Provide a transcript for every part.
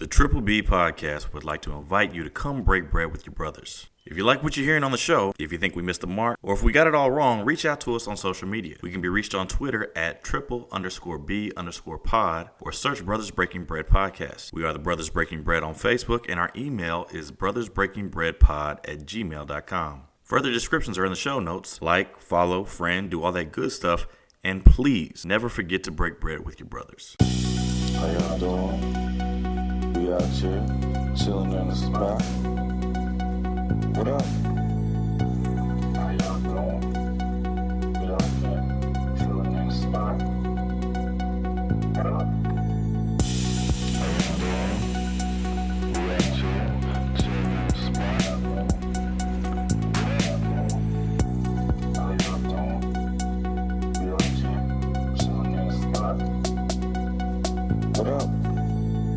The Triple B Podcast would like to invite you to come break bread with your brothers. If you like what you're hearing on the show, if you think we missed the mark, or if we got it all wrong, reach out to us on social media. We can be reached on Twitter at triple_B_pod or search Brothers Breaking Bread Podcast. We are the Brothers Breaking Bread on Facebook, and our email is brothersbreakingbreadpod@gmail.com. Further descriptions are in the show notes. Like, follow, friend, do all that good stuff, and please never forget to break bread with your brothers. How y'all doing? We out here, chilling on the spot. What up? How y'all doing? We out here, chilling on the spot. What up? How y'all doing? We out here, chilling on the spot. How y'all doing? We out here, chilling on the spot. What up?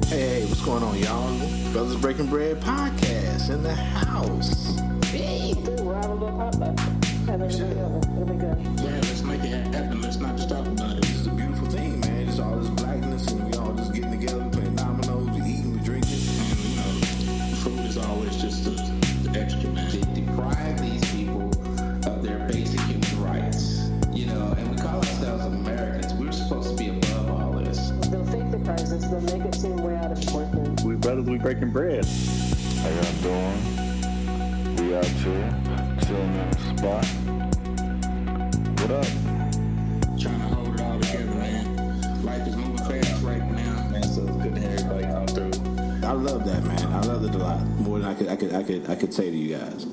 Hey, what's going on, y'all? Brothers Breaking Bread Podcast in the house. Hey. We're having a little hot left. It'll be good. Yeah, let's make it happen. Let's not just talk about it. This is a beautiful thing, man. It's all this blackness, and we all just getting together, we playing dominoes, we eating, we drinking. And, food is always just the extra, man. They deprive these people of their basic human rights, and we call ourselves Americans. We're supposed to be above all this. They'll fake the crisis. They'll make it seem way out of proportion. We brothers, we breaking bread. How y'all doing? We out here, chilling on the spot. What up? Trying to hold it all together, man. Life is moving fast right now, man. So it's good to have everybody come through. I love that, man. I love it a lot more than I could say to you guys.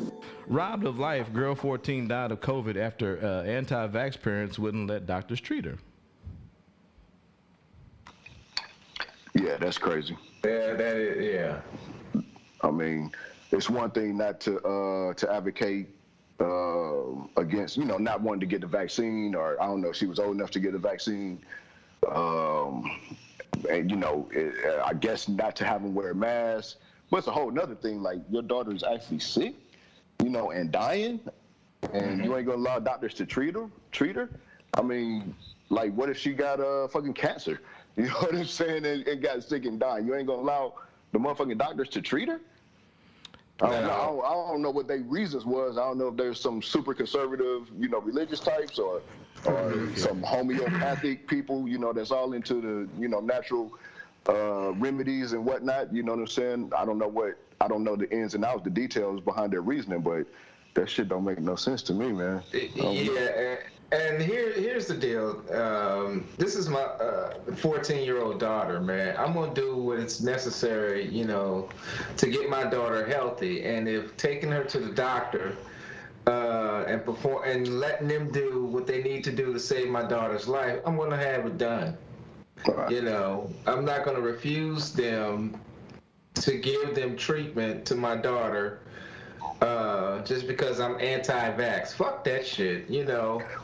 Robbed of life, girl 14 died of COVID after anti-vax parents wouldn't let doctors treat her. Yeah, that's crazy. Yeah, that is, yeah. I mean, it's one thing not to advocate against, not wanting to get the vaccine, or I don't know if she was old enough to get the vaccine. And, I guess not to have them wear masks. But it's a whole nother thing. Like, your daughter is actually sick, and dying, and you ain't gonna allow doctors to treat her. I mean, like, what if she got fucking cancer? You know what I'm saying? And got sick and died. You ain't gonna allow the motherfucking doctors to treat her? I don't know what their reasons was. I don't know if there's some super conservative, religious types or some homeopathic people, that's all into the, natural remedies and whatnot. You know what I'm saying? I don't know the ins and outs, the details behind their reasoning, but that shit don't make no sense to me, man. Yeah, and here's the deal. This is my 14-year-old daughter, man. I'm gonna do what is necessary, to get my daughter healthy. And if taking her to the doctor and perform and letting them do what they need to do to save my daughter's life, I'm gonna have it done. Right. I'm not gonna refuse them to give them treatment to my daughter. Just because I'm anti-vax. Fuck that shit,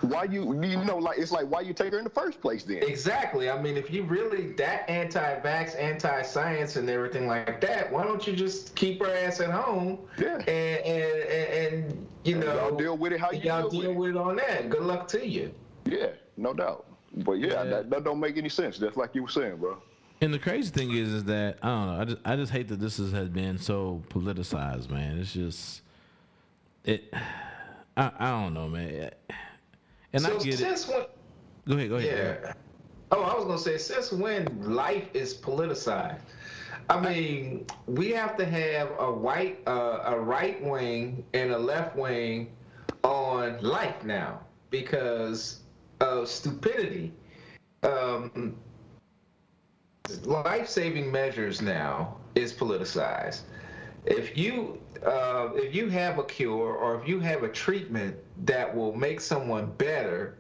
Why it's like, why you take her in the first place then? Exactly. I mean, if you really that anti-vax, anti-science and everything like that, why don't you just keep her ass at home? Yeah. And y'all deal with it how you y'all deal deal with it on that. Good luck to you. Yeah, no doubt. But yeah. That don't make any sense. Just like you were saying, bro. And the crazy thing is that I don't know. I just hate that this has been so politicized, man. It's just I don't know, man. And so I get since it. Go ahead. Yeah. Oh, I was gonna say, since when life is politicized? I mean, we have to have a right wing and a left wing on life now because of stupidity. Life-saving measures now is politicized. If you have a cure or if you have a treatment that will make someone better,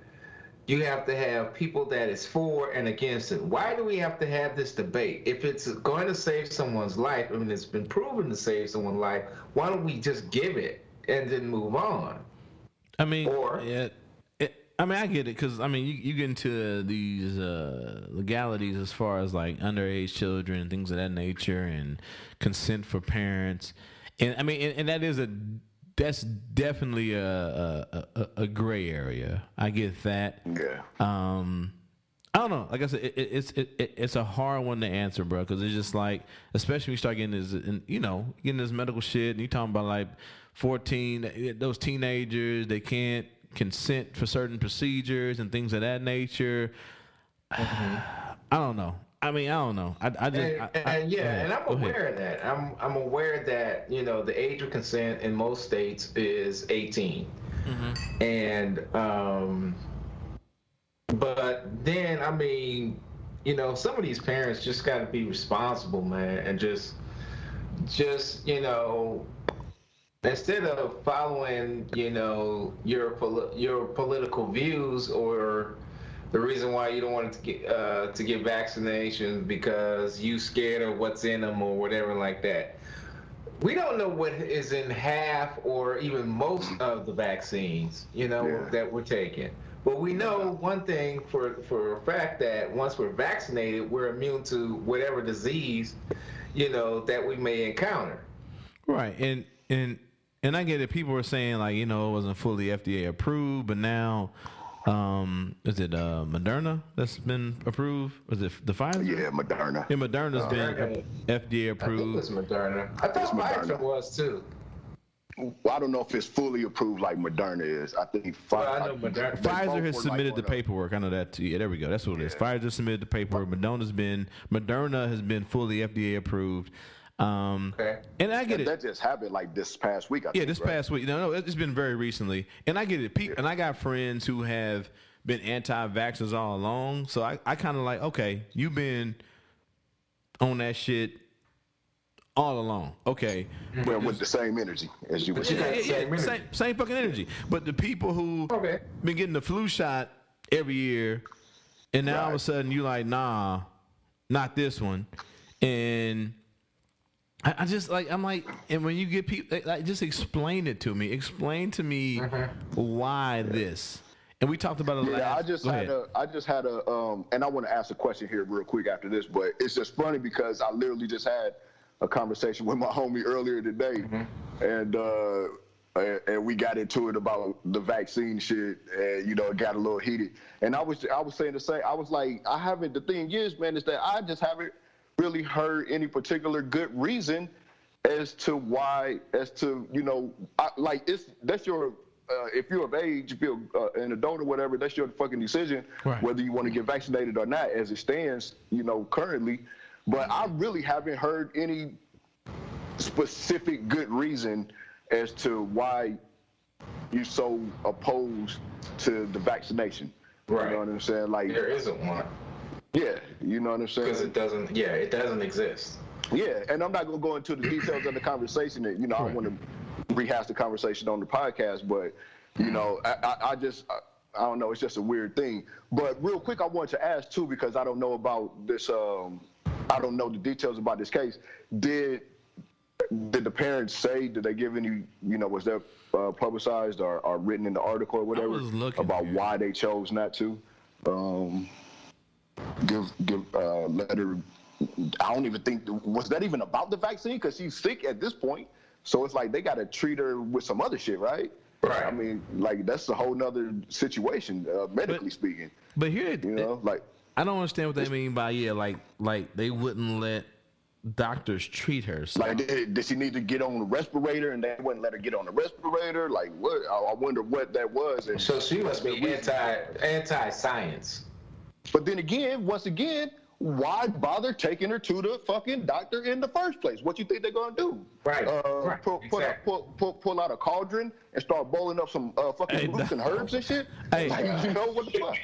you have to have people that is for and against it. Why do we have to have this debate? If it's going to save someone's life, I mean, it's been proven to save someone's life, why don't we just give it and then move on? I mean, I get it because you get into these legalities as far as like underage children and things of that nature and consent for parents, and and that's definitely a gray area. I get that. Yeah. I don't know. Like I said, it's a hard one to answer, bro, because it's just like, especially when you start getting this, getting this medical shit, and you talking about like 14, those teenagers, they can't consent for certain procedures and things of that nature. I don't know. I don't know. And I'm aware of that. I'm aware that the age of consent in most states is 18, and but then some of these parents just got to be responsible, man, and just instead of following your political views or the reason why you don't want to get vaccinations because you scared of what's in them or whatever like that. We don't know what is in half or even most of the vaccines, that we're taking. But we know one thing for a fact, that once we're vaccinated, we're immune to whatever disease, that we may encounter. Right. And I get it. People were saying like, it wasn't fully FDA approved, but now is it Moderna that's been approved? Was it the Pfizer? Yeah, Moderna. Yeah, Moderna's been FDA approved. I think it's Moderna. I thought Pfizer was too. Well, I don't know if it's fully approved like Moderna is. I think Pfizer has submitted the paperwork. I know that too. Yeah, there we go. That's what it is. Pfizer submitted the paperwork. Moderna has been fully FDA approved. Okay. And I get it. That just happened like this past week. I think, this past week. No, it's been very recently. And I get it. And I got friends who have been anti-vaxxers all along. So I kind of like, okay, you've been on that shit all along. Okay. Well, with the same energy as you were saying. Same fucking energy. But the people who been getting the flu shot every year, and now all of a sudden you like, nah, not this one. And I just like, I'm like, and when you get people, like, just explain it to me. Explain to me why this. And we talked about it last. I just had a and I want to ask a question here real quick after this, but it's just funny because I literally just had a conversation with my homie earlier today, and we got into it about the vaccine shit, and it got a little heated. And I was saying the same. I was like, the thing is, man, is that I just haven't really heard any particular good reason as to why, that's your, if you're of age, if you're an adult or whatever, that's your fucking decision, whether you want to get vaccinated or not, as it stands, currently. But I really haven't heard any specific good reason as to why you're so opposed to the vaccination. Right. You know what I'm saying? Like, there isn't one. Yeah, you know what I'm saying? Because it doesn't exist. Yeah, and I'm not going to go into the details of the conversation that, I don't want to rehash the conversation on the podcast, but, I don't know, it's just a weird thing. But real quick, I wanted to ask, too, because I don't know about this, I don't know the details about this case. Did the parents say, did they give any, was that publicized or written in the article or whatever about why they chose not to give letter? I don't even think, was that even about the vaccine? Because she's sick at this point. So it's like they got to treat her with some other shit, right? Right. I mean, like, that's a whole nother situation, medically speaking. But here, like, I don't understand what they mean by, like they wouldn't let doctors treat her. So. Like, did she need to get on the respirator and they wouldn't let her get on the respirator? Like, what? I wonder what that was. And so she must be anti-science. But then again, once again, why bother taking her to the fucking doctor in the first place? What you think they're gonna do? Right. Pull out a cauldron and start boiling up some fucking roots and herbs and shit? Hey, what the fuck?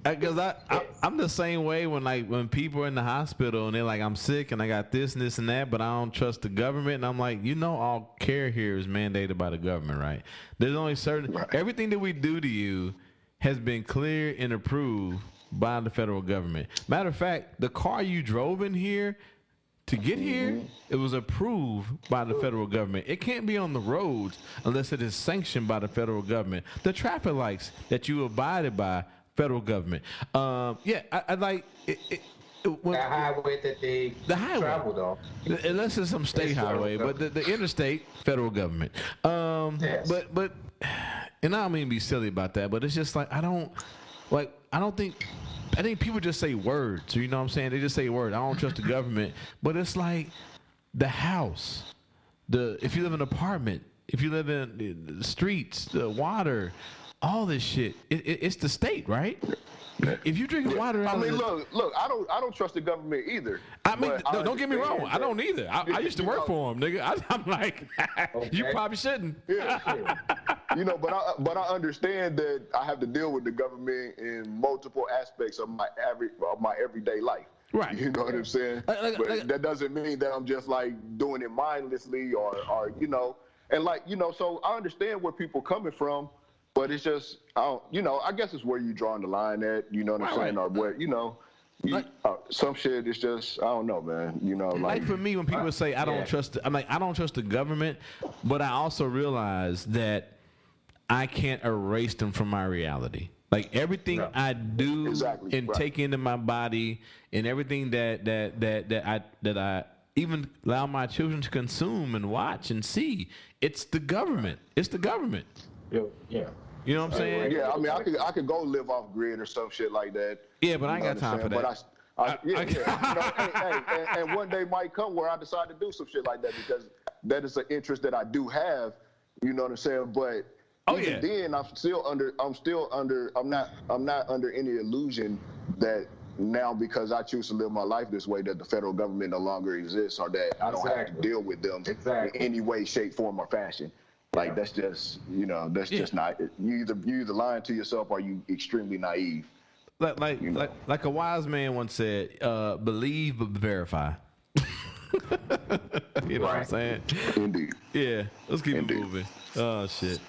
Because I'm the same way when people are in the hospital and they're like, I'm sick and I got this and this and that, but I don't trust the government. And I'm like, all care here is mandated by the government, right? There's only certain everything that we do to you has been cleared and approved by the federal government. Matter of fact, the car you drove in here to get here, it was approved by the federal government. It can't be on the roads unless it is sanctioned by the federal government. The traffic lights that you abided by, federal government. I like it. The highway that they traveled on. Unless it's some state highway, but the interstate, federal government. Yes. But and I don't mean to be silly about that, but it's just like I don't think think people just say words. You know what I'm saying? They just say words. I don't trust the government, but it's like the house, if you live in an apartment, if you live in the streets, the water, all this shit. It's the state, right? If you drink water, I mean, look. I don't trust the government either. I mean, don't get me wrong. I don't either. I used to work for them, nigga. I'm like, you probably shouldn't. Yeah. But I understand that I have to deal with the government in multiple aspects of my everyday life. Right. You know what I'm saying? But that doesn't mean that I'm just like doing it mindlessly or and so I understand where people coming from, but it's just, I guess it's where you drawing the line at, you know what I'm saying? Or where, some shit is just, I don't know, man. Like for me, when people say I don't trust, I'm like, I don't trust the government, but I also realize that I can't erase them from my reality. Like everything I do take into my body, and everything that I even allow my children to consume and watch and see, it's the government. It's the government. Yeah. You know what I'm saying? Yeah, I mean, I could go live off grid or some shit like that. Yeah, but I ain't got time for that. But and one day might come where I decide to do some shit like that, because that is an interest that I do have. You know what I'm saying? But then I'm not under any illusion that now, because I choose to live my life this way, that the federal government no longer exists, or that I don't have to deal with them in any way, shape, form, or fashion. Like that's just, just not. You either lying to yourself or you extremely naive. Like a wise man once said, believe but verify. You know what I'm saying? Indeed. Yeah, let's keep it moving. Oh shit.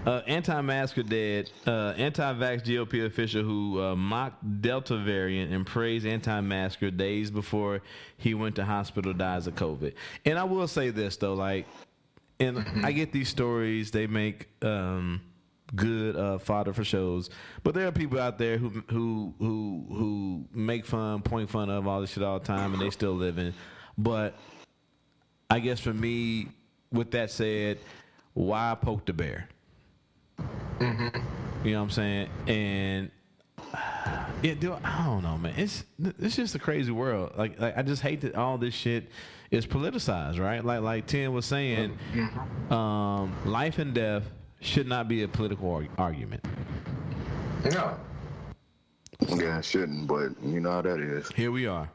Anti-masker dead. Anti-vax GOP official who mocked Delta variant and praised anti-masker days before he went to hospital dies of COVID. And I will say this though, and I get these stories. They make good fodder for shows, but there are people out there who make fun, point fun of all this shit all the time, and they still living. But I guess for me, with that said, why poke the bear? You know what I'm saying? And I don't know, man. It's just a crazy world. Like I just hate that all this shit is politicized, right? Like Tim was saying, life and death should not be a political argument. No. Yeah, it shouldn't, but you know how that is. Here we are.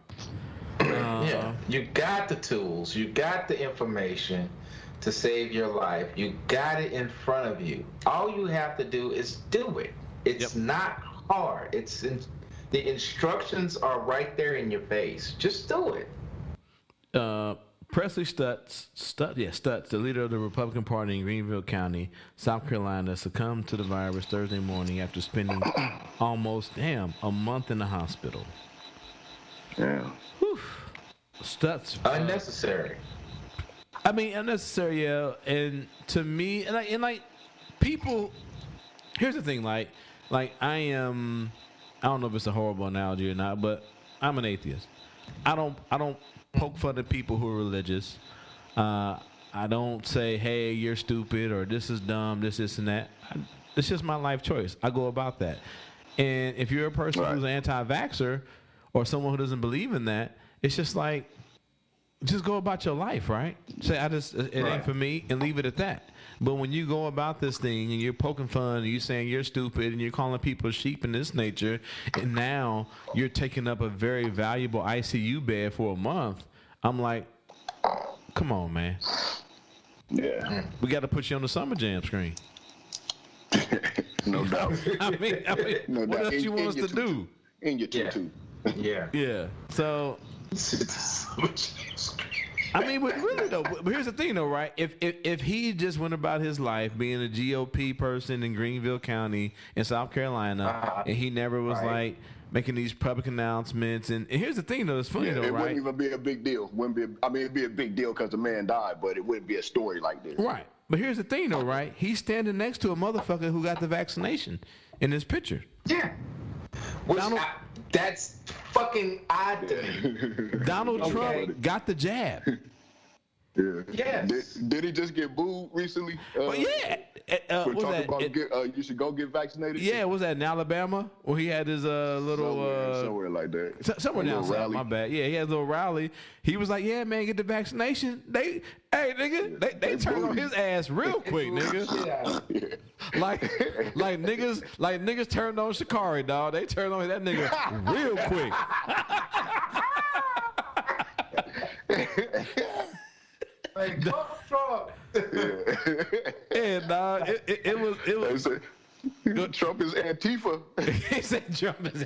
You got the tools, you got the information to save your life. You got it in front of you. All you have to do is do it. It's not hard. The instructions are right there in your face. Just do it. Presley Stutz, the leader of the Republican Party in Greenville County, South Carolina, succumbed to the virus Thursday morning after spending almost a month in the hospital. Yeah. Whew. Stutz. Unnecessary. I mean, unnecessary, yeah. And to me, and people. Here's the thing, I am. I don't know if it's a horrible analogy or not, but I'm an atheist. I don't poke fun at people who are religious. I don't say, hey, you're stupid, or this is dumb, this and that. It's just my life choice. I go about that. And if you're a person who's an anti-vaxxer or someone who doesn't believe in that, it's just like, just go about your life, right? Say, it ain't for me, and leave it at that. But when you go about this thing and you're poking fun and you're saying you're stupid and you're calling people sheep in this nature, and now you're taking up a very valuable ICU bed for a month, I'm like, come on, man. Yeah. We got to put you on the Summer Jam screen. No doubt. I mean, no what doubt. else you want us to do? In your tutu. Yeah. Yeah. So, I mean, but really though, but here's the thing though, right? If he just went about his life being a GOP person in Greenville County in South Carolina, and he never was like making these public announcements, and here's the thing though, it's funny though, it right? Wouldn't even be a big deal. It'd be a big deal because the man died, but it wouldn't be a story like this. Right. But here's the thing though, right? He's standing next to a motherfucker who got the vaccination in this picture. Yeah. That's fucking odd to me. Donald Trump got the jab. Yeah. Yes. Did he just get booed recently? But yeah, For was talking that? about you should go get vaccinated? Yeah, was that in Alabama where he had his little somewhere like that. somewhere A down little south? rally. My bad. Yeah, he had a little rally. He was like, "Yeah, man, get the vaccination." They turned on his ass real quick, nigga. Yeah. Like niggas turned on Shikari, dog. They turned on that nigga real quick. Like, Trump. Yeah, dog. It was. Trump is Antifa. He said Trump is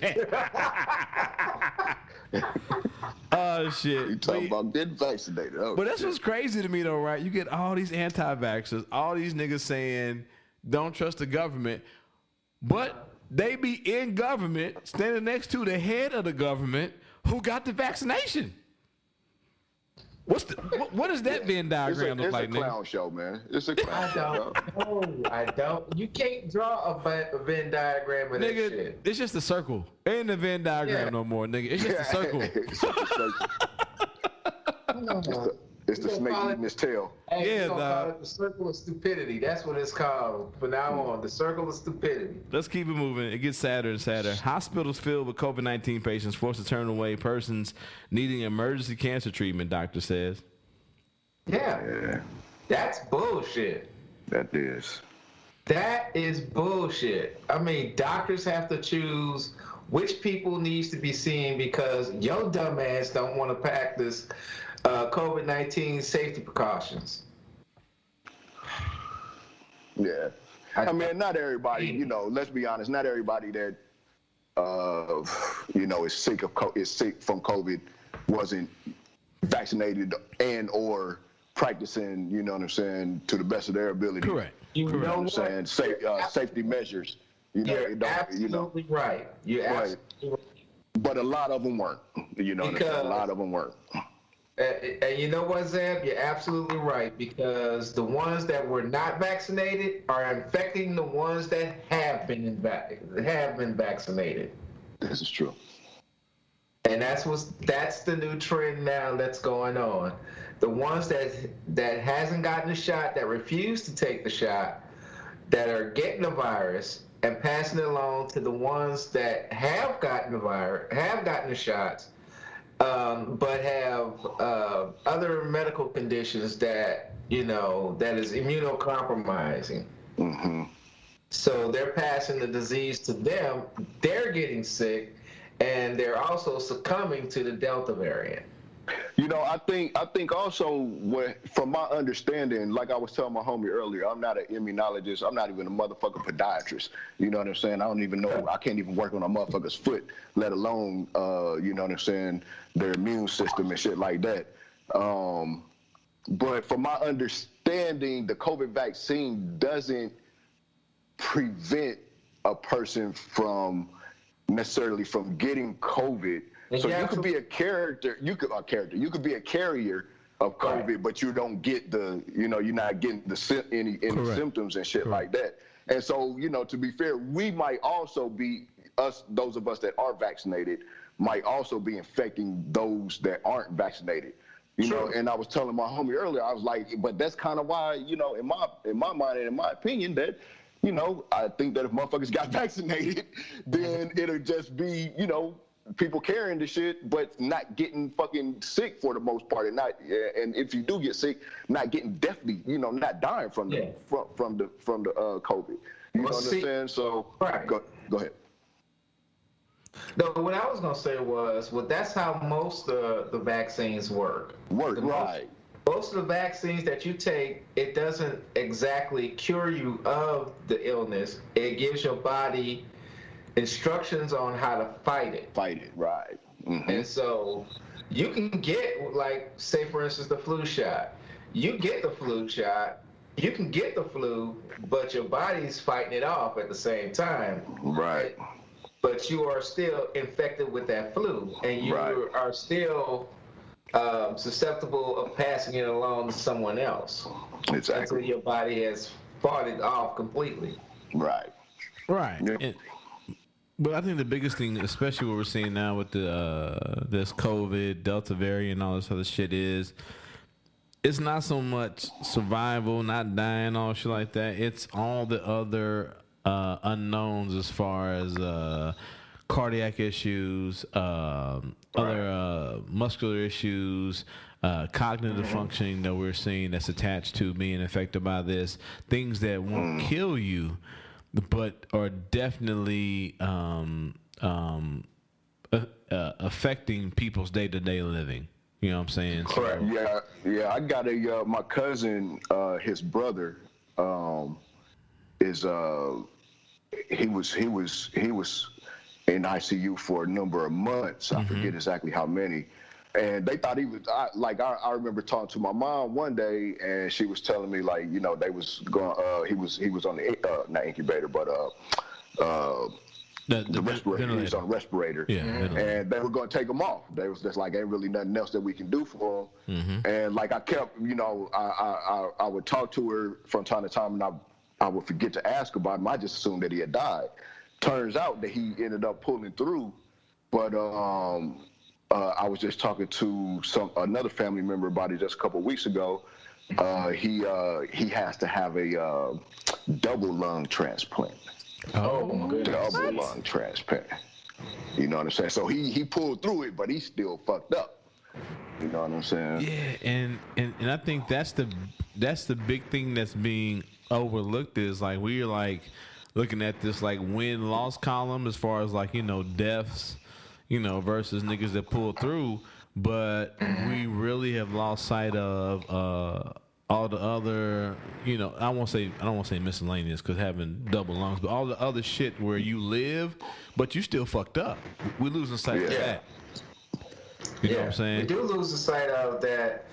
oh shit. He talking about getting vaccinated. Oh, But that's shit. what's crazy to me though, right? You get all these anti-vaxxers, all these niggas saying don't trust the government, but they be in government, standing next to the head of the government who got the vaccination. What does that Venn diagram look like, It's a clown show, man. It's a clown show. I don't. You can't draw a Venn diagram of that Nigga, shit. it's just a circle. Ain't a Venn diagram Yeah. no more, nigga. It's just a circle. It's the snake eating his tail. Hey, Yeah, we're gonna call dog. it the circle of stupidity. That's what it's called from now on. The circle of stupidity. Let's keep it moving. It gets sadder and sadder. Hospitals filled with COVID-19 patients forced to turn away persons needing emergency cancer treatment, doctor says. Yeah. That's bullshit. That is. That is bullshit. I mean, doctors have to choose which people needs to be seen because your dumb ass don't want to practice COVID-19 safety precautions. Yeah. I mean, not everybody, let's be honest, not everybody that, is sick from COVID wasn't vaccinated and or practicing, you know what I'm saying, to the best of their ability. Correct. You You know what I'm what? saying? Safety measures. You're absolutely right. You're Right. absolutely right. But a lot of them weren't. You know what I'm saying? A Because- lot of them weren't. And you know what, Zeb? You're absolutely right because the ones that were not vaccinated are infecting the ones that have been vaccinated, This is true. and that's the new trend now that's going on. The ones that hasn't gotten the shot, that refuse to take the shot, that are getting the virus and passing it along to the ones that have gotten the virus, have gotten the shots. But have other medical conditions that that is immunocompromising. Mm-hmm. So they're passing the disease to them. They're getting sick, and they're also succumbing to the Delta variant. I think also from my understanding, like I was telling my homie earlier, I'm not an immunologist. I'm not even a motherfucking podiatrist. You know what I'm saying? I don't even know. I can't even work on a motherfucker's foot, let alone, you know what I'm saying, their immune system and shit like that. But from my understanding, the COVID vaccine doesn't prevent a person from necessarily from getting COVID. So you could be a character. You could be a carrier of COVID, Right. but you don't get you're not getting any Correct. symptoms and shit like that. And so, to be fair, we might also be those of us that are vaccinated might also be infecting those that aren't vaccinated. You know, and I was telling my homie earlier, I was like, but that's kind of why, in my mind and in my opinion, that I think that if motherfuckers got vaccinated, then it'll just be, people carrying the shit, but not getting fucking sick for the most part, and and if you do get sick, not getting deathly, not dying from the from the COVID. You know what I'm saying? So Right. go ahead. No, what I was gonna say was, that's how most of the vaccines work. Right. Most of the vaccines that you take, it doesn't exactly cure you of the illness. It gives your body instructions on how to fight it. Right. Mm-hmm. And so you can get, like, say for instance, the flu shot. You get the flu shot, you can get the flu, but your body's fighting it off at the same time. Right. But you are still infected with that flu, and you are still susceptible of passing it along to someone else. Exactly. Until your body has fought it off completely. Right. Right. But I think the biggest thing, especially what we're seeing now with the this COVID, Delta variant, and all this other shit is it's not so much survival, not dying, all shit like that. It's all the other unknowns as far as cardiac issues, other muscular issues, cognitive functioning that we're seeing that's attached to being affected by this. Things that won't kill you, but are definitely affecting people's day-to-day living. You know what I'm saying? Correct. Yeah. I got my cousin, his brother, is he was in ICU for a number of months. I forget exactly how many. And they thought he was I remember talking to my mom one day, and she was telling me they was going. He was on the not incubator, but the respirator. He was on a respirator, and they were going to take him off. They was just like, ain't really nothing else that we can do for him. And I kept, I would talk to her from time to time, and I would forget to ask about him. I just assumed that he had died. Turns out that he ended up pulling through, but I was just talking to another family member about it just a couple of weeks ago. He has to have a double lung transplant. Oh my goodness. Double lung transplant. You know what I'm saying? So he pulled through it, but he's still fucked up. You know what I'm saying? Yeah, and I think that's the big thing that's being overlooked is we're looking at this win-loss column as far as deaths, versus niggas that pull through, but we really have lost sight of all the other, I don't want to say miscellaneous because having double lungs, but all the other shit where you live, but you still fucked up. We're losing sight of that. You know what I'm saying? We do lose the sight of that.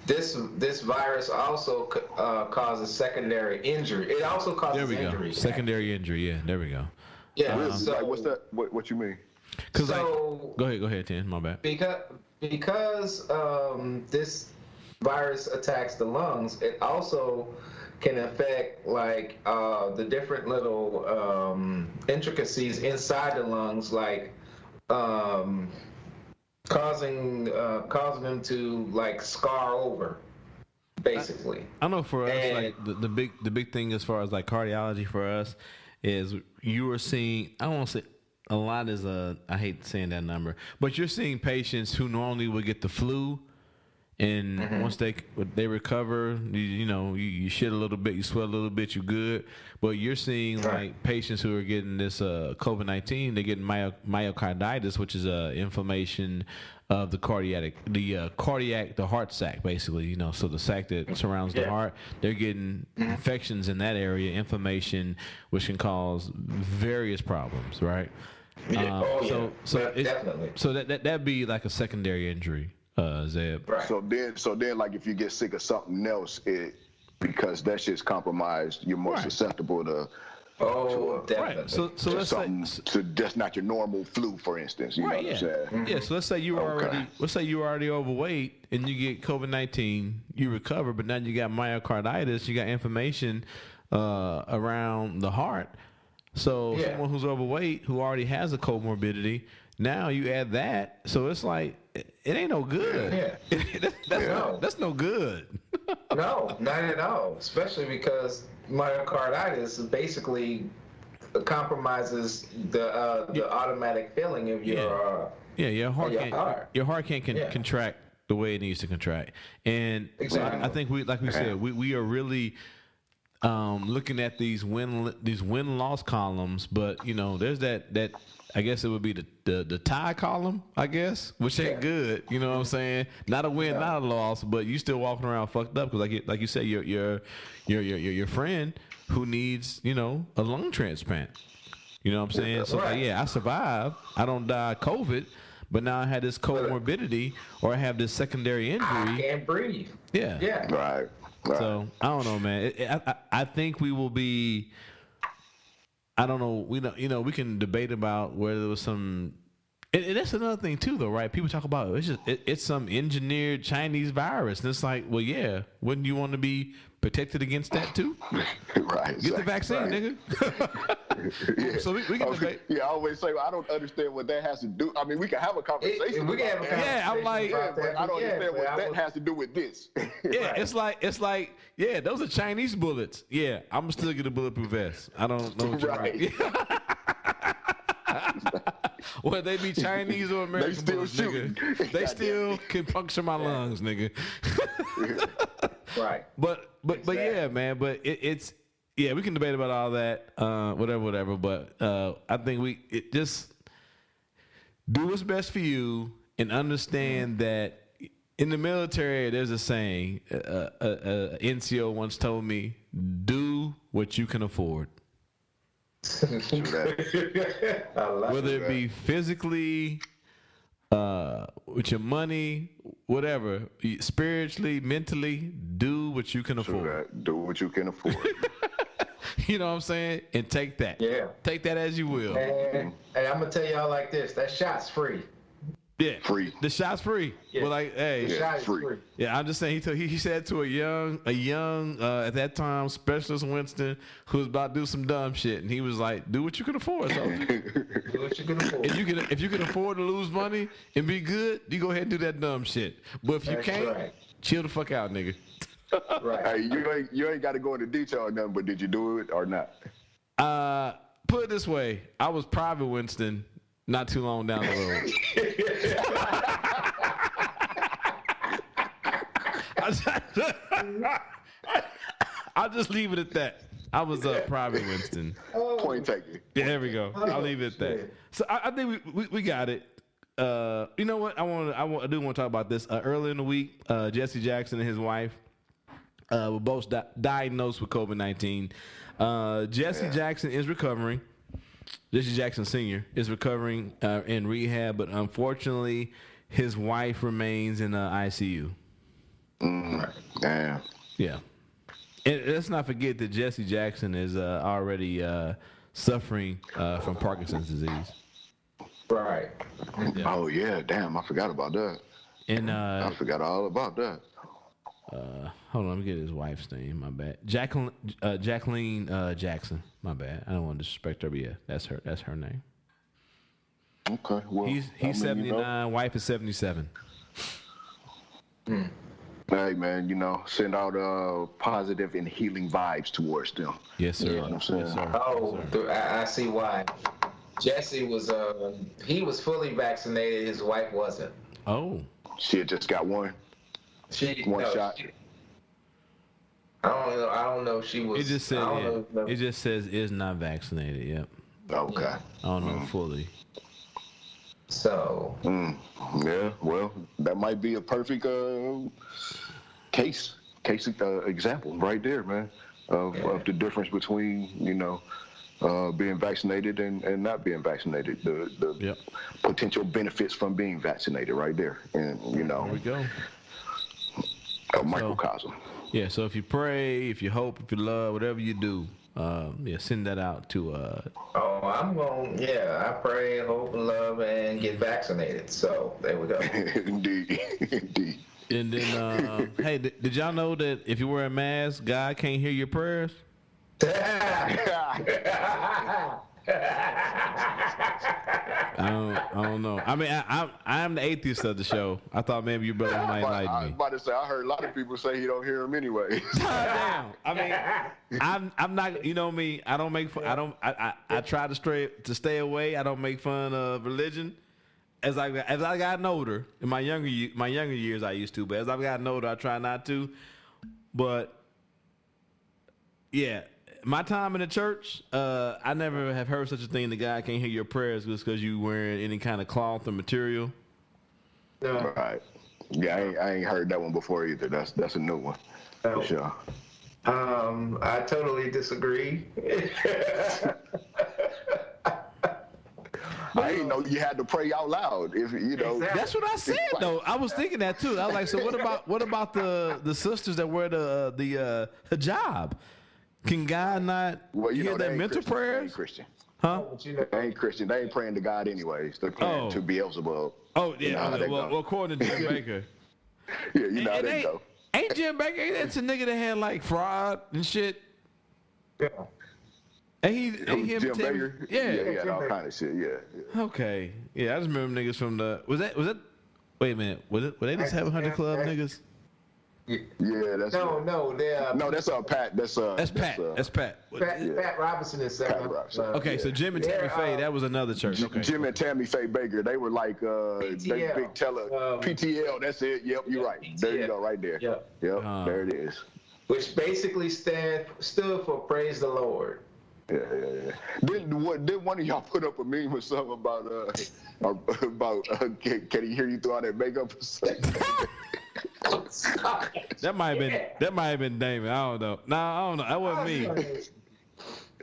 This virus also causes secondary injury. It also causes injury. Secondary injury. Yeah, there we go. Yeah. What's that? What you mean? Go ahead, Tim. My bad. Because this virus attacks the lungs, it also can affect the different little intricacies inside the lungs, causing them to scar over, basically. I know for us, the big thing as far as cardiology for us is you are seeing. I don't want to say a lot is I hate saying that number, but you're seeing patients who normally would get the flu. And once they recover, you shit a little bit, you sweat a little bit, you good. But you're seeing patients who are getting this COVID-19, they're getting myocarditis, which is inflammation of the the heart sac, basically. So the sac that surrounds the heart, they're getting infections in that area, inflammation, which can cause various problems, right? Definitely. So that'd be like a secondary injury. Zeb. Right. So then, if you get sick of something else, because that shit's compromised, you're more susceptible to. Definitely. Right. So let's say to just not your normal flu, for instance. You know what I'm saying? Yeah. So let's say you were already overweight and you get COVID-19, you recover, but now you got myocarditis, you got inflammation around the heart. So someone who's overweight who already has a comorbidity, now you add that, so it's it ain't no good. That's no good. No, not at all. Especially because myocarditis basically compromises the automatic filling of your your heart can't contract the way it needs to contract. And exactly. So I think we said we are really looking at these win-loss columns, but there's that I guess it would be the tie column, I guess, which ain't good. You know what I'm saying? Not a win, not a loss, but you still walking around fucked up because like you said, your friend who needs a lung transplant. You know what I'm saying? So I survived. I don't die of COVID, but now I had this comorbidity or I have this secondary injury. I can't breathe. Yeah. Right. So I don't know, man. I think we will be. I don't know. We can debate about whether there was some. And that's another thing too, though, right? People talk about it's some engineered Chinese virus, and it's well, yeah. Wouldn't you want to be protected against that too? Right. Get the vaccine, nigga. Yeah. So we can debate. Yeah, I always say I don't understand what that has to do. I mean, we can have a conversation. We can have a about that. conversation. I'm like, about But that, I don't understand what that was- has to do with this. Yeah, it's like, yeah, those are Chinese bullets. Yeah, I'm gonna still get a bulletproof vest. I don't know what Right. Whether they be Chinese or American still bullets, shooting. nigga. They still can puncture my lungs, nigga. Right. But yeah, man. But it's yeah, we can debate about all that, whatever. But I think it just do what's best for you and understand that in the military there's a saying. NCO once told me, "Do what you can afford." Whether it be physically, with your money, whatever, spiritually, mentally, do what you can afford. Do what you can afford. You know what I'm saying? And take that. Yeah. Take that as you will. And I'm gonna tell y'all like this: that shot's free. Yeah. Free. The shot's free. Yeah. But like, hey. The shot is free. free. Yeah, I'm just saying. He said to a young at that time specialist Winston who was about to do some dumb shit, and he was like, "Do what you can afford." So Do what you can afford. if you can afford to lose money and be good, you go ahead and do that dumb shit. But if you That's can't, right. chill the fuck out, nigga. Right. Hey, you ain't got to go into detail on nothing, but did you do it or not? Put it this way: I was Private Winston not too long down the road. I'll just leave it at that. I was Private Winston. Point taken. Yeah, there we go. I'll leave it at that. So I think we got it. You know what? I do want to talk about this. Earlier in the week, Jesse Jackson and his wife were both diagnosed with COVID-19. Jesse Jackson is recovering. Jesse Jackson Sr. is recovering in rehab, but unfortunately, his wife remains in ICU. Damn. Yeah. And let's not forget that Jesse Jackson is already suffering from Parkinson's disease. Right. Yeah. Oh yeah, damn! I forgot about that. And I forgot all about that. hold on, let me get his wife's name. My bad. Jacqueline Jackson. My bad. I don't want to disrespect her, but yeah, that's her name. Okay, well, He's I mean, 79. Wife is 77. Hey man, send out positive and healing vibes towards them. Yes, sir. You know what I'm saying? Yes, sir. Oh, Yes, sir. I see why. Jesse was he was fully vaccinated. His wife wasn't. Oh. She had just got one One shot. I don't know if she was. It just says I don't know. it just says is not vaccinated. Yep. Okay. I don't know fully. So. Yeah. Well, that might be a perfect case example right there, man, of the difference between being vaccinated and not being vaccinated. The potential benefits from being vaccinated right there, and There we go. a microcosm. Yeah, so if you pray, if you hope, if you love, whatever you do, send that out to I'm going. Yeah, I pray, hope, and love, and get vaccinated. So there we go. Indeed. and then hey, did y'all know that if you wear a mask, God can't hear your prayers? I don't know. I mean, I am the atheist of the show. I thought maybe your brother might I was enlighten me. about to say, I heard a lot of people say he don't hear him anyway. Damn. I mean, I'm not. You know me. I don't make fun. I try to stay away. I don't make fun of religion. As I gotten older, in my younger years, I used to. But as I've gotten older, I try not to. But yeah, my time in the church, I never have heard such a thing. The God can't hear your prayers just because you wearing any kind of cloth or material. No. Right. Yeah, I ain't heard that one before either. That's a new one. For sure. I totally disagree. I didn't know you had to pray out loud. If Exactly. That's what I said though. I was thinking that too. I was like, so what about the sisters that wear the hijab? Can God not hear their mental prayers? They ain't Christian. Huh? They ain't Christian. They ain't praying to God anyways. They're praying to Beelzebub. Oh You know yeah. how they Well, go. according to Jim Baker. Yeah, you know how And they go. Ain't Jim Baker? That's a nigga that had like fraud and shit. Yeah. And him Jim and Tammy, Baker. yeah, all kind of shit. Yeah. Okay, yeah, I just remember niggas from the was that. Wait a minute, were they just 700 Club niggas? Yeah, that's no, they're no, that's Pat. That's Pat. That's Pat. Pat Robinson is Pat Robinson. Okay, so Jim and Tammy Faye, that was another church. Okay. Jim and Tammy Faye Baker, they were like they big teller PTL. That's it. Yep, you're right. There you go, right there. Yep, there it is. Which basically stood for Praise the Lord. Yeah. Did one of y'all put up a meme or something about can he hear you through all that makeup or something? That might have been Damon. I don't know. No, I don't know. That wasn't me.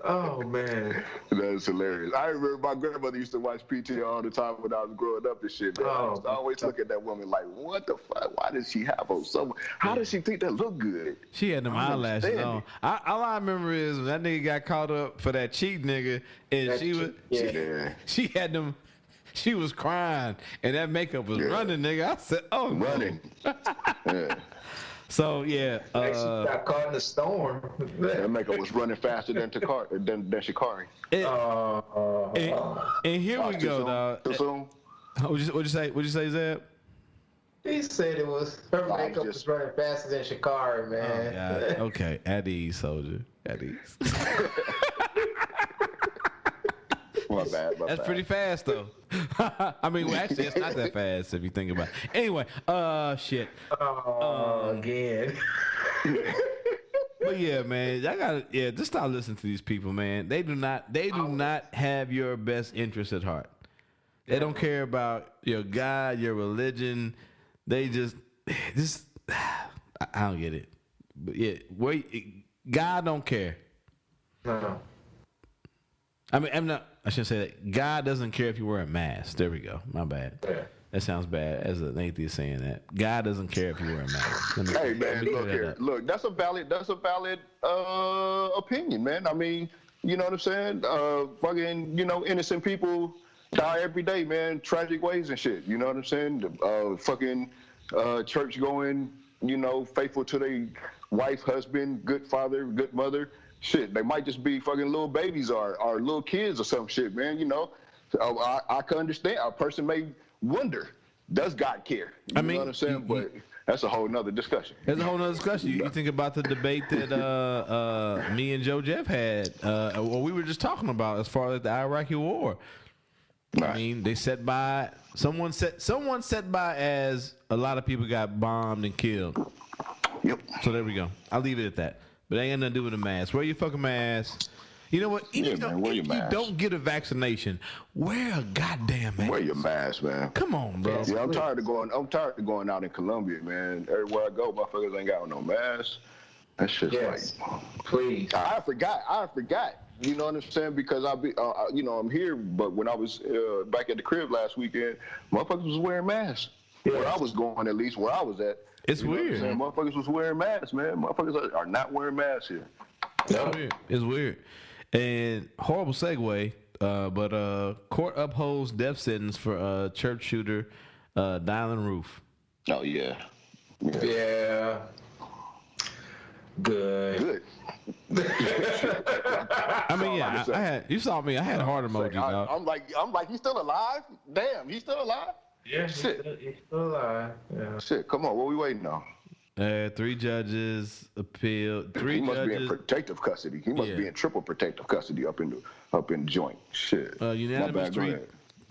Oh man, that's hilarious. I remember my grandmother used to watch PTL all the time when I was growing up and shit. Man. I used to always look at that woman like, what the fuck? Why does she have on so? How does she think that look good? She had them eyelashes on. All I remember is when that nigga got caught up for that cheat nigga, and she had them. She was crying, and that makeup was running, nigga. I said, "Oh, running." Yeah. She So got caught in the storm. That makeup was running faster than Shikari. And here we go, dog. Too soon? What'd you say? What'd you say, Zeb? He said it was her makeup was running faster than Shikari, man. Oh, okay, at ease, soldier. At ease. My bad. That's pretty fast, though. I mean, well, actually, it's not that fast if you think about it. Anyway, shit. Again. But yeah, man, just start listening to these people, man. They do not have your best interest at heart. They don't care about your God, your religion. They just I don't get it. But yeah, God don't care. No. I shouldn't say that. God doesn't care if you wear a mask. There we go. My bad. Yeah. That sounds bad as an atheist saying that. God doesn't care if you wear a mask. Hey man, look here. Look, that's a valid opinion, man. I mean, you know what I'm saying? Fucking, innocent people die every day, man. Tragic ways and shit. You know what I'm saying? Fucking church going, faithful to their wife, husband, good father, good mother. Shit, they might just be fucking little babies or little kids or some shit, man. I can understand. A person may wonder, does God care? You know what I'm saying? But that's a whole nother discussion. That's a whole nother discussion. You think about the debate that me and Joe Jeff had, or we were just talking about as far as the Iraqi war. Right. I mean, they set by someone set by as a lot of people got bombed and killed. Yep. So there we go. I'll leave it at that. But it ain't got nothing to do with a mask. Wear your fucking mask. You know what? If you don't get a vaccination, wear a goddamn mask. Wear your mask, man. Come on, bro. Yeah, I'm tired of going out in Colombia, man. Everywhere I go, motherfuckers ain't got no mask. That shit's like, please. I forgot. You know what I'm saying? Because I'm here, but when I was back at the crib last weekend, motherfuckers was wearing masks. Yeah. Where I was going, at least where I was at. It's weird. Motherfuckers was wearing masks, man. Motherfuckers are not wearing masks here. It's weird. And horrible segue, but court upholds death sentence for church shooter Dylann Roof. Oh, yeah. Yeah. Good. I mean, yeah, you saw me. I had heart emoji, dog. I'm like, he's still alive? Damn, he's still alive? Yeah, shit. He's still alive. Yeah. Shit, come on, what we waiting on? 3 judges appealed. He must be in protective custody. He must be in triple protective custody up in the joint. Shit. Unanimous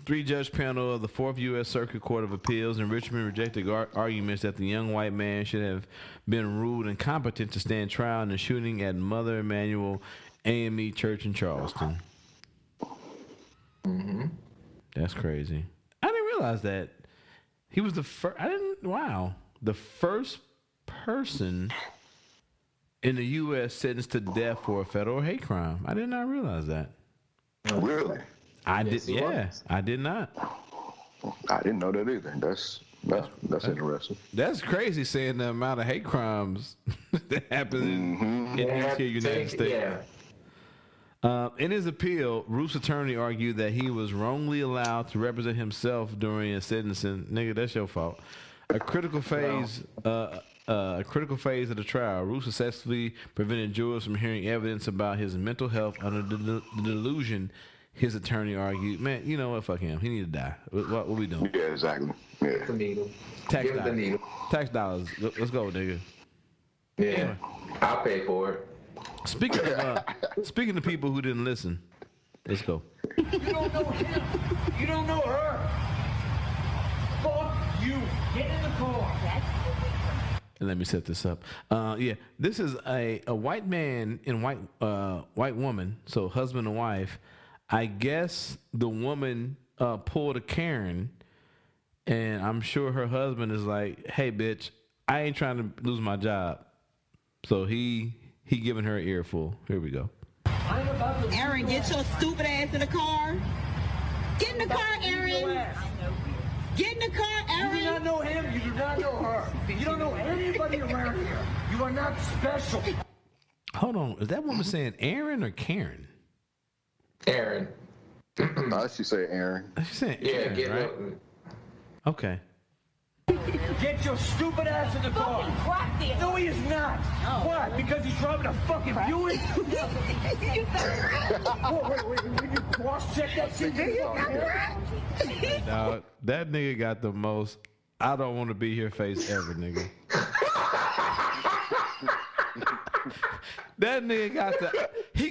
3-judge panel of the 4th U.S. Circuit Court of Appeals in Richmond rejected arguments that the young white man should have been ruled incompetent to stand trial in the shooting at Mother Emanuel AME Church in Charleston. Mm-hmm. That's crazy. I didn't realize that he was the first. The first person in the U.S. sentenced to death for a federal hate crime. I did not realize that. Really? I did. Yeah, I did not. I didn't know that either. That's interesting. That's crazy, saying the amount of hate crimes that happen in these here United States. Yeah. In his appeal, Roof's attorney argued that he was wrongly allowed to represent himself during a sentencing. Nigga, that's your fault. A critical phase a critical phase of the trial. Roof successfully prevented jurors from hearing evidence about his mental health under the delusion. His attorney argued, "Man, you know what? Fuck him. He need to die. What we doing?" Yeah, exactly. Yeah. The needle. Tax Give him the dollars. needle. Tax dollars. Let's go, nigga. Yeah, I'll pay for it. Speaking of people who didn't listen, let's go. You don't know him. You don't know her. Fuck you. Get in the car. And let me set this up. This is a white man and white woman, so husband and wife. I guess the woman pulled a Karen, and I'm sure her husband is like, "Hey, bitch, I ain't trying to lose my job." So he giving her an earful. Here we go. Aaron, get your stupid ass in the car. Get in the car, Aaron. Get in the car, Aaron. You do not know him. You do not know her. You don't know anybody around here. You are not special. Hold on. Is that woman saying Aaron or Karen? Aaron. I should say Aaron. She's saying Yeah, Aaron, get right? Okay. Get your stupid ass in the car. No, he is not. Why? Because he's driving a fucking Buick? Wait. When you cross-check that shit, Dog, that nigga got the most I don't want to be here face ever, nigga. That nigga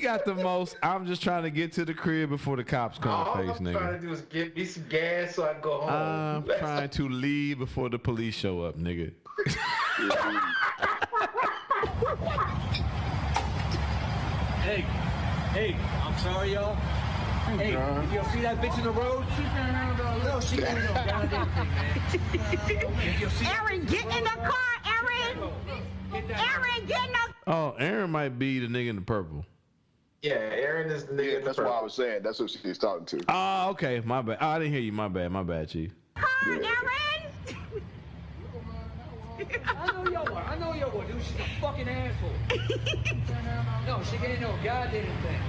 got the most I'm just trying to get to the crib before the cops come face, nigga. All I'm trying to do is get me some gas so I can go home. I'm trying to leave before the police show up, nigga. Hey, I'm sorry, y'all. Hey, if you see that bitch in the road, no, she ain't no goddamn thing, man. Aaron, get in the car, Aaron. Aaron, get in the Oh, Aaron might be the nigga in the purple. Yeah, Aaron is the nigga. Yeah, that's what I was saying. That's what she's talking to. Oh, okay. My bad. Oh, I didn't hear you. My bad, Chief. car, Aaron. I know y'all were, dude. She's a fucking asshole. No, she ain't no goddamn thing.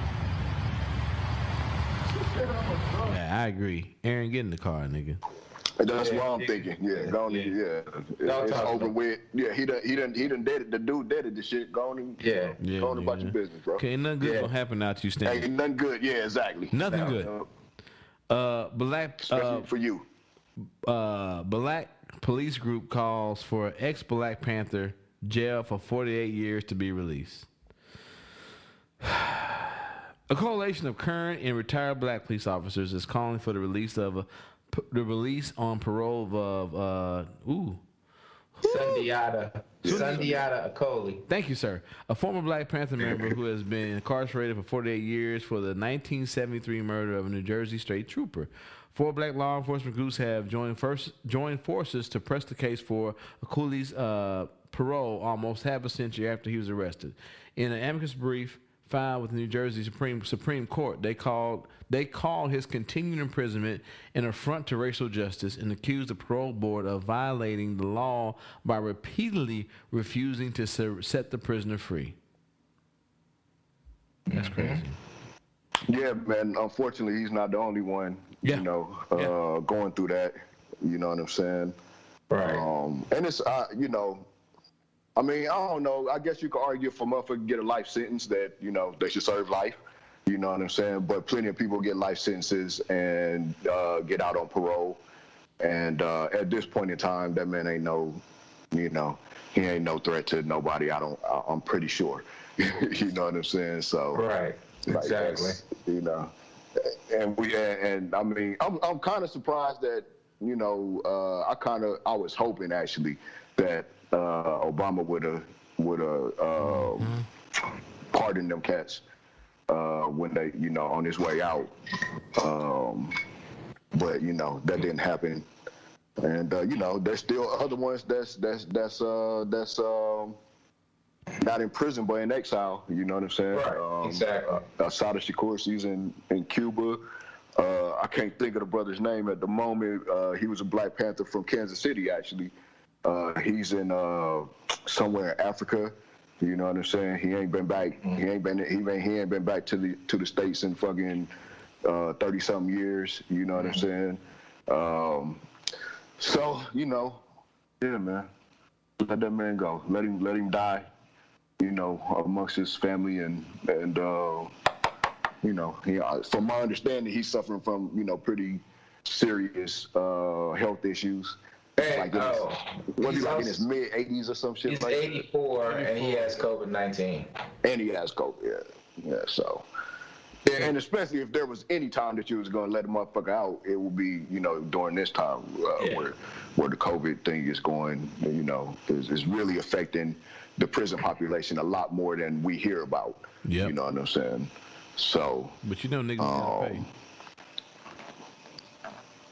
Yeah, I agree. Aaron, get in the car, nigga. That's what I'm thinking. Yeah, go on. Yeah, it's over with. Yeah, he done did it. The dude did it. The shit. Go on. Go on about your business, bro. Okay, nothing good gonna happen out you standing. Ain't nothing good. Yeah, exactly. Nothing good. Black. Especially for you. Black police group calls for ex-Black Panther jail for 48 years to be released. A coalition of current and retired Black police officers is calling for the release on parole of Sundiata Acoli. Thank you, sir. A former Black Panther member who has been incarcerated for 48 years for the 1973 murder of a New Jersey state trooper. 4 Black law enforcement groups have joined forces to press the case for Acoli's parole almost half a century after he was arrested. In an amicus brief filed with the New Jersey Supreme Court, they called his continued imprisonment an affront to racial justice and accused the parole board of violating the law by repeatedly refusing to set the prisoner free. That's crazy. Yeah, man. Unfortunately, he's not the only one. Going through that. You know what I'm saying? Right. And it's I mean, I don't know. I guess you could argue if a motherfucker get a life sentence that, they should serve life. You know what I'm saying? But plenty of people get life sentences and get out on parole. And at this point in time, that man ain't he ain't no threat to nobody. I'm pretty sure. You know what I'm saying? So right, exactly. And I mean, I'm kind of surprised that I was hoping actually that Obama would have pardoned them cats when they on his way out, but that didn't happen, and there's still other ones that's not in prison but in exile. You know what I'm saying? Right. Exactly. Sada Shakur, he's in Cuba. I can't think of the brother's name at the moment. He was a Black Panther from Kansas City, actually. He's in somewhere in Africa. You know what I'm saying? He ain't been back. He ain't been back to the States in fucking 30-something years. You know what I'm saying? So yeah, man. Let that man go. Let him die. You know, amongst his family and you know, from my understanding, he's suffering from pretty serious health issues. And, was he like in his mid-80s or some shit? He's like 84 and he has COVID-19. And he has COVID. Yeah. So. Yeah, and especially if there was any time that you was gonna let a motherfucker out, it would be during this time where the COVID thing is going. Is really affecting the prison population a lot more than we hear about. Yeah, you know what I'm saying. So, but niggas gotta pay.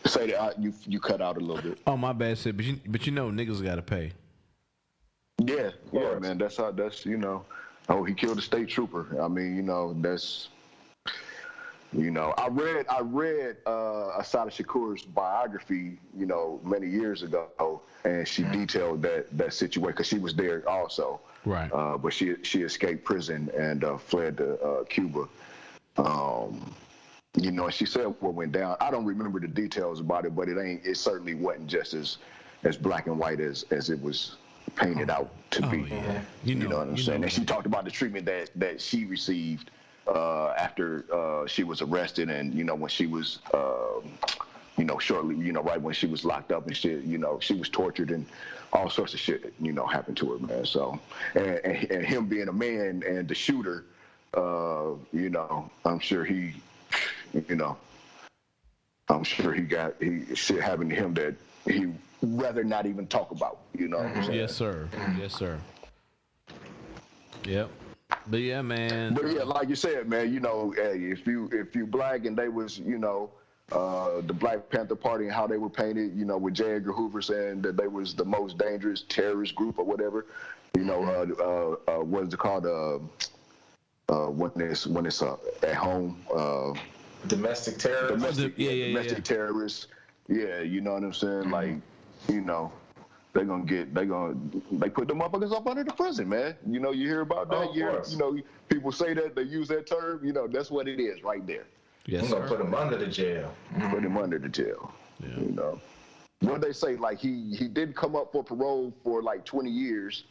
Say that you cut out a little bit. Oh, my bad, Sid. But niggas gotta pay. Yeah, man. That's Oh, he killed a state trooper. I mean, that's. I read Assata Shakur's biography, many years ago, and she detailed that situation because she was there also. Right. But she escaped prison and fled to Cuba. And she said what went down. I don't remember the details about it, but it certainly wasn't just as black and white as it was painted out to be. Yeah. You know what I'm saying? And she talked about the treatment that she received after she was arrested, and when she was shortly right when she was locked up and shit, she was tortured and all sorts of shit happened to her, man. So and him being a man and the shooter, I'm sure he got shit happened to him that he rather not even talk about. What I'm saying? Yes, sir. Yep. But yeah, man. But yeah, like you said, man, if you black and they was, the Black Panther Party and how they were painted, with J. Edgar Hoover saying that they was the most dangerous terrorist group or whatever, what is it called? When it's at home. Domestic terrorists. Domestic terrorists. Yeah, you know what I'm saying? Like, they put the motherfuckers up under the prison, man. You hear about that? People say that, they use that term. That's what it is right there. Yes, I'm gonna put him under the jail. Put him under the jail. Yeah. What they say, like he did come up for parole for like 20 years,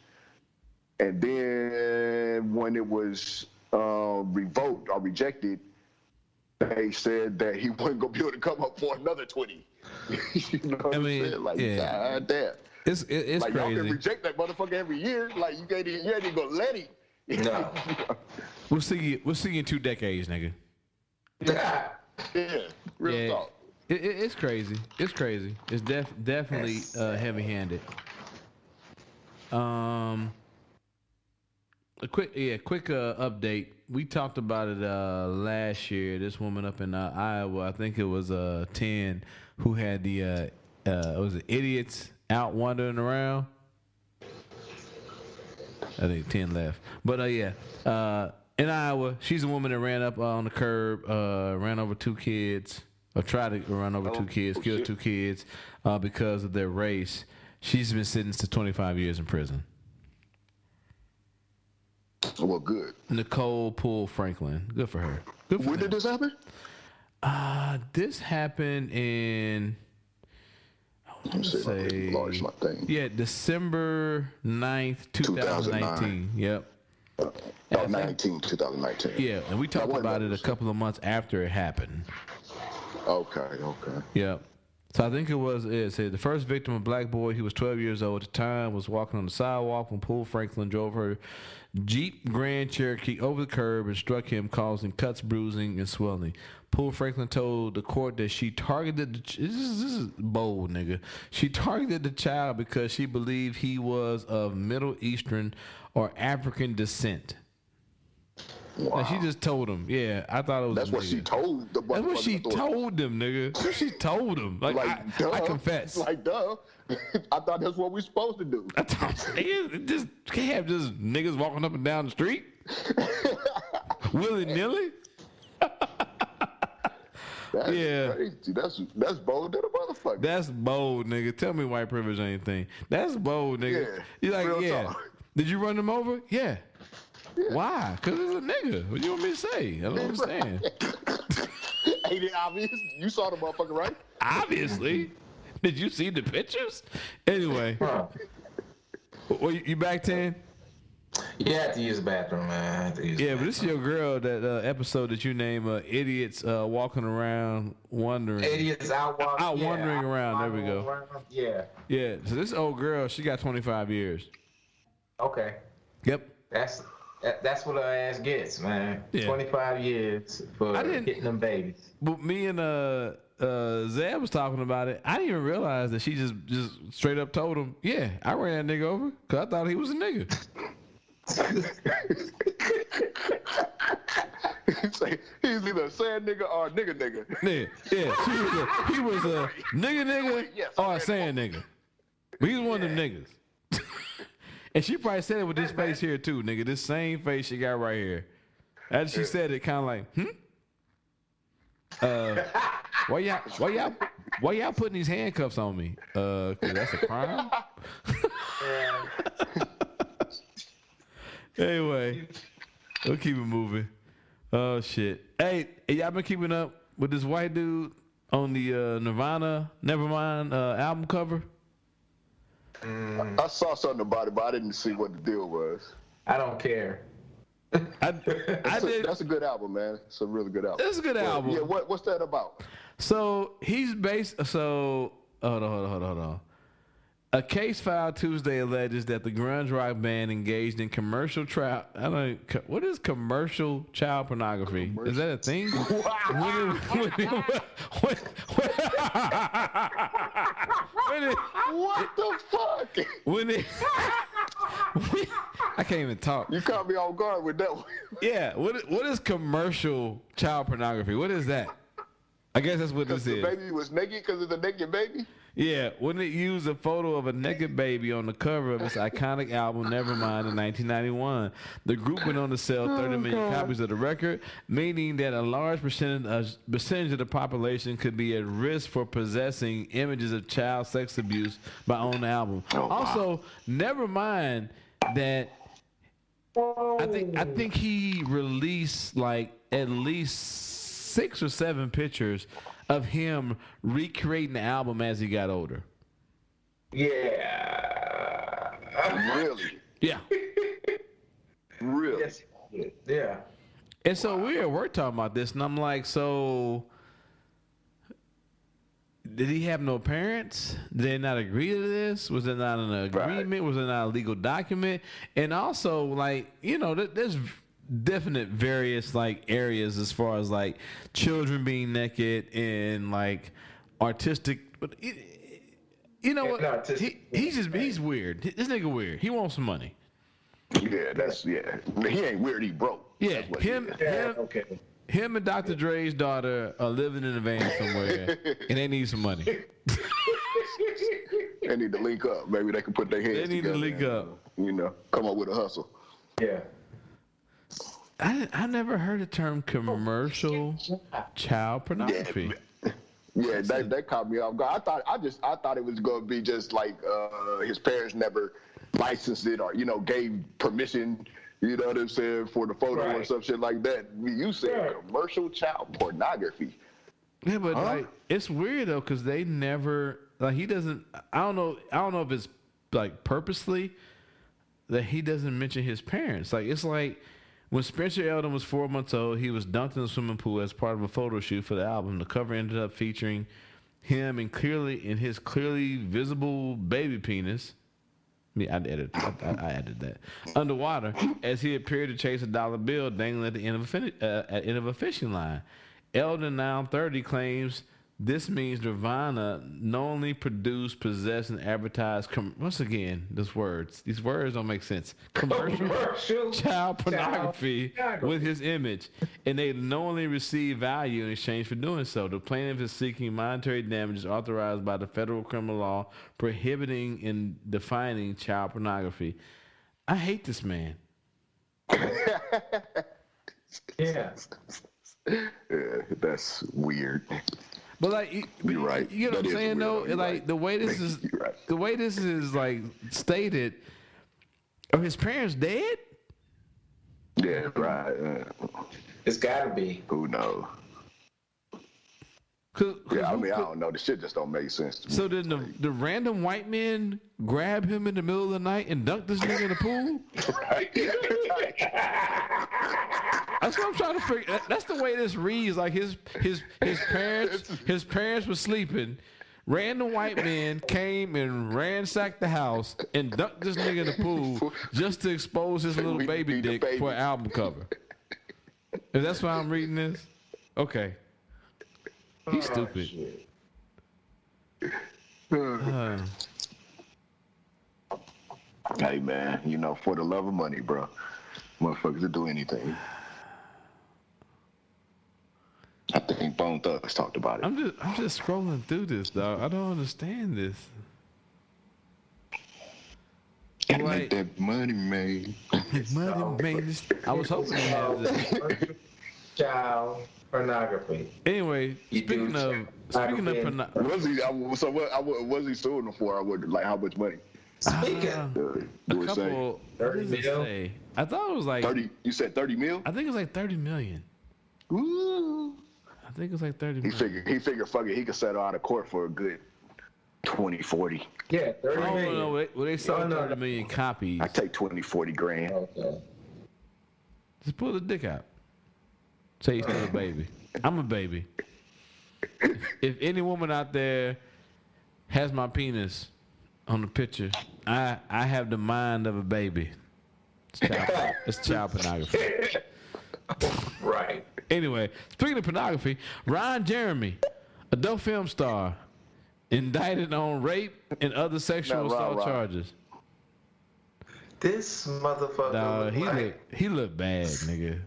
and then when it was revoked or rejected, they said that he wasn't gonna be able to come up for another 20. I mean, like, yeah. God damn. It's like, crazy. Y'all can reject that motherfucker every year. Like, you ain't even gonna let him. No. We'll see you in 2 decades, nigga. Yeah. Real talk. It's crazy. It's crazy. It's definitely heavy-handed. A quick update. We talked about it last year. This woman up in Iowa, I think it was 10, who had the was it idiots out wandering around. I think 10 left, but in Iowa, she's a woman that ran up on the curb, ran over 2 kids, or tried to run over 2 kids, killed 2 kids because of their race. She's been sentenced to 25 years in prison. Well, good. Nicole Poole Franklin. Good for her. Good for when did this happen? This happened in, I want to say, large my thing. Yeah, December 9th, 2019. Yep. 2019. Yeah, and we talked about it a couple of months after it happened. Okay. Yep. So I think it said the first victim, a black boy, he was 12 years old at the time, was walking on the sidewalk when Poole Franklin drove her Jeep Grand Cherokee over the curb and struck him, causing cuts, bruising, and swelling. Poole Franklin told the court that she targeted this is bold, nigga. She targeted the child because she believed he was of Middle Eastern or African descent. Wow. Like, she just told him. Yeah, I thought it was. That's what she told the. That's what she told them, nigga. That's what she told them. Like I confess. Like, duh. I thought that's what we're supposed to do. I thought, nigga, just can't have just niggas walking up and down the street willy nilly. That's crazy. That's bold than a motherfucker. That's bold, nigga. Tell me white privilege ain't anything. That's bold, nigga. Yeah. You're like, real talk. Did you run them over? Yeah. Why? Because it's a nigga. What do you want me to say? I don't understand. Ain't it obvious? You saw the motherfucker, right? Obviously. Did you see the pictures? Anyway. Well, you back 10? Yeah, I have to use the bathroom, man. But this is your girl, that episode that you name idiots walking around wondering. Idiots wandering around. There we go. Around. Yeah. Yeah. So this old girl, she got 25 years. Okay. Yep. That's what her ass gets, man. Yeah. 25 years for hitting them babies. But me and Zeb was talking about it. I didn't even realize that she just straight up told him, "Yeah, I ran that nigga over because I thought he was a nigga." He's either a sad nigga or a nigga. Yeah. He was a nigga or a sand nigga. But he's one of them niggas. And she probably said it with this face here too, nigga. This same face she got right here. As she said it, kind of like, why y'all putting these handcuffs on me? 'Cause that's a crime. Anyway, we'll keep it moving. Oh shit! Hey, y'all been keeping up with this white dude on the Nirvana Nevermind album cover? I saw something about it, but I didn't see what the deal was. I don't care. That's a good album, man. It's a really good album. It's a good album. Yeah, what's that about? So he's based. So hold on. A case filed Tuesday alleges that the grunge rock band engaged in commercial what is commercial child pornography? Is that a thing? What the fuck? I can't even talk. You caught me off guard with that one. Yeah, what is commercial child pornography? What is that? I guess that's what this is. The baby was naked because it's a naked baby? Yeah, wouldn't it use a photo of a naked baby on the cover of its iconic album Nevermind in 1991? The group went on to sell 30 million copies of the record, meaning that a large percentage of the population could be at risk for possessing images of child sex abuse by owning the album. Also, Nevermind that I think he released like at least 6 or 7 pictures of him recreating the album as he got older. Yeah. Really? Yeah. Really? Yes. Yeah. And so we're talking about this, and I'm like, so did he have no parents? Did they not agree to this? Was there not an agreement? Right. Was there not a legal document? And also, like, you know, there's definite various like areas as far as like children being naked and like artistic, but you know what? He's weird. This nigga weird. He wants some money. Yeah, he ain't weird. He broke. Yeah, him and Dr. Dre's daughter are living in a van somewhere, and they need some money. They need to link up. Maybe they can put their heads together. They need to link up. You know, come up with a hustle. Yeah. I never heard the term commercial child pornography. Yeah, that caught me off guard. I thought it was gonna be just like his parents never licensed it or gave permission. You know what I'm saying, for the photo or some shit like that. You said commercial child pornography. Yeah, but like it's weird though because they never like he doesn't. I don't know if it's like purposely that he doesn't mention his parents. Like it's like. When Spencer Eldon was 4 months old, he was dunked in the swimming pool as part of a photo shoot for the album. The cover ended up featuring him in his clearly visible baby penis. I added that underwater as he appeared to chase a dollar bill dangling at the end of a fishing line. Eldon, now 30, claims this means Nirvana not only produced, possessed, and advertised. Once again, these words don't make sense. Commercial child pornography with his image, and they knowingly receive value in exchange for doing so. The plaintiff is seeking monetary damages authorized by the federal criminal law prohibiting and defining child pornography. I hate this man. Yeah. Yeah, that's weird. But like, you're right. You know what I'm saying though? Like right. the way this is like stated, are his parents dead? Yeah, right. It's gotta be. Who knows? Yeah, I mean, I don't know. The shit just don't make sense to me. So then the random white men grab him in the middle of the night and dunk this nigga in the pool? Right. That's what I'm trying to figure. That's the way this reads. Like his parents were sleeping. Random white men came and ransacked the house and dunked this nigga in the pool just to expose his little baby dick for an album cover. If that's why I'm reading this, okay. He's stupid. Hey man, you know, for the love of money, bro, motherfuckers will do anything. I think Bone Thugs talked about it. I'm just scrolling through this, dog. I don't understand this. Gotta make that money, man. Money, man. I was hoping to have this. Child pornography. Anyway, speaking of pornography, Was he? What was he suing them for? I wonder, like, how much money? Speaking, a couple. 30 mil. Say? I thought it was like 30. You said 30 mil? I think it was like 30 million. Ooh. I think it was like 30 He million. figured, fuck it, he could settle out of court for a good 20, 40. Yeah, 30 million. No. Well, they sold 30 million copies. I take 20, 40 grand. Okay. Just pull the dick out. Say you're still a baby. I'm a baby. If any woman out there has my penis on the picture, I have the mind of a baby. It's child pornography. Right. Anyway, speaking of pornography, Ron Jeremy, adult film star, indicted on rape and other sexual assault charges. This motherfucker. He looked bad, nigga.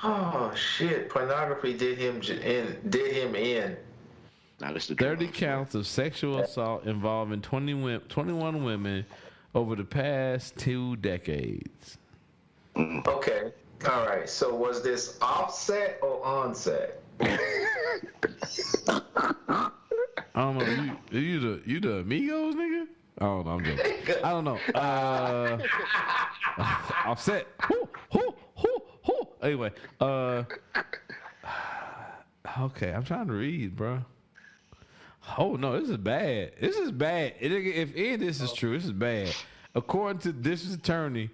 Oh shit! Pornography did him in. Now, this the 30 counts of sexual assault involving 21 women over the past 2 decades. Okay. All right. So was this offset or onset? I don't know. You the Amigos, nigga? Oh, no, I'm joking. I don't know. Offset. Anyway, okay, I'm trying to read, bro. Oh no, this is bad. This is bad. If any of this is true, this is bad. According to the district attorney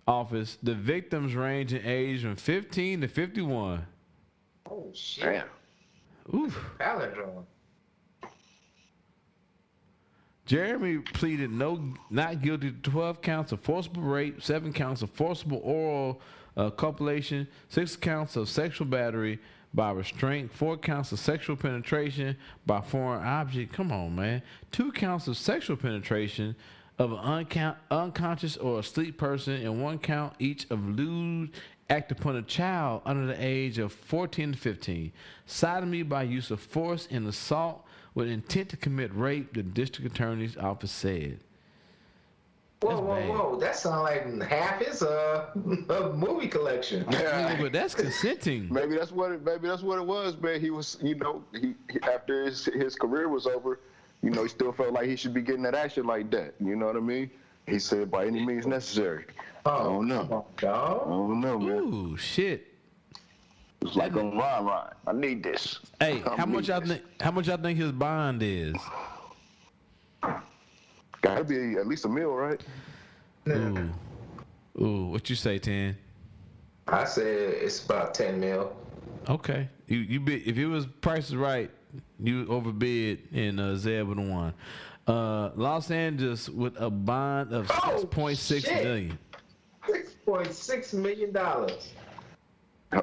office, the victims range in age from 15 to 51. Oh shit! Damn. Oof. Palindrome. Jeremy pleaded not guilty to 12 counts of forcible rape, 7 counts of forcible oral copulation, 6 counts of sexual battery by restraint, 4 counts of sexual penetration by foreign object. Come on, man. 2 counts of sexual penetration of an unconscious or asleep person, and 1 count each of lewd act upon a child under the age of 14 to 15. Sodomy by use of force and assault with intent to commit rape, the district attorney's office said. Whoa! That sounds like half his movie collection. Yeah, but that's consenting. Maybe that's what it was, man. He was, he after his career was over, he still felt like he should be getting that action like that. You know what I mean? He said, by any means necessary. I don't know. I don't know, man. Ooh, shit. It's like a Ron. I need this. Hey, how much y'all think his bond is? Gotta be at least $1 million, right? Ooh, what you say, 10? I said it's about 10 mil. Okay, you bid. If it was Price is Right, you overbid, and Zeb would have won. Los Angeles with a bond of $6.6 million. $6.6 million.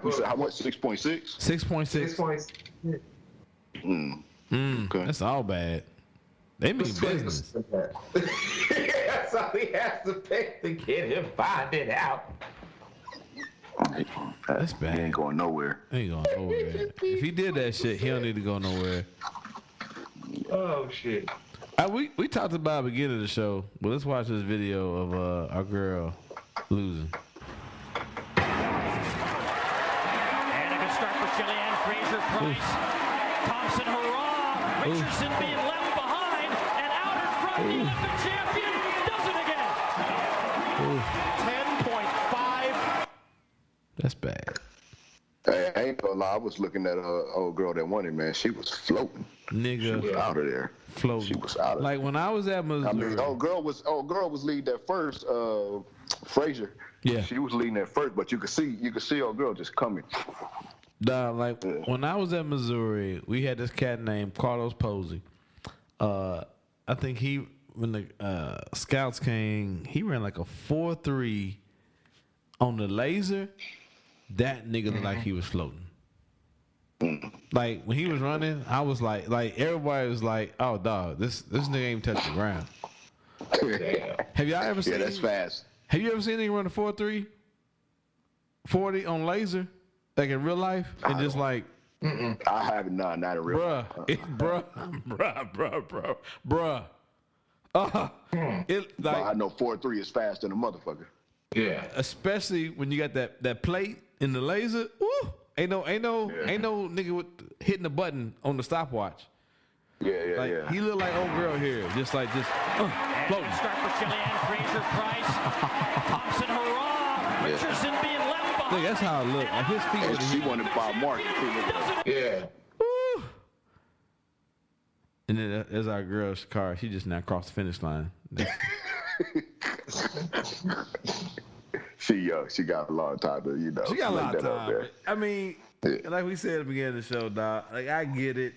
You said how much? 6.6? 6.6. Okay. That's all bad. They mean business. That's all he has to pay to get him finding out. That's bad. He ain't going nowhere. If he did that shit, he don't need to go nowhere. Oh shit. We talked about the beginning of the show, but let's watch this video of our girl losing. And a good start for Jillian Fraser-Price. Thompson, hurrah! Richardson being left behind, and out in front, the Olympic champion does it again. 10.5. That's bad. Hey, ain't gonna lie. I was looking at a old girl that won it, man. She was floating. Nigga. She was out of there. Floating. She was out of there. Like when I was at Missouri. I mean, old girl was leading at first. Frazier. Yeah. She was leading at first, but you could see old girl just coming. Like when I was at Missouri, we had this cat named Carlos Posey. I think when the scouts came, he ran like a 4.3 on the laser. That nigga looked like he was floating. Like when he was running, I was like everybody was like, "Oh, dog, this nigga ain't touched the ground." Have y'all ever seen? Yeah, that's fast. Have you ever seen him run a 4.3, 40 on laser, like in real life, and just like? I haven't, not in real life. Bruh. It like I know 4.3 is fast than a motherfucker. Yeah. Especially when you got that plate in the laser. Woo! Ain't no nigga with hitting the button on the stopwatch. Yeah. He look like old girl here, just floating. Start for Chilean, Fraser Price, Thompson, hurrah! Richardson being left behind. Look, that's how it looked. Like his feet. And she wanted by Mark. Yeah. Woo! And then there's our girl's car. She just now crossed the finish line. She got a long time to, She got a lot of time. I mean, like we said at the beginning of the show, dog. Like I get it.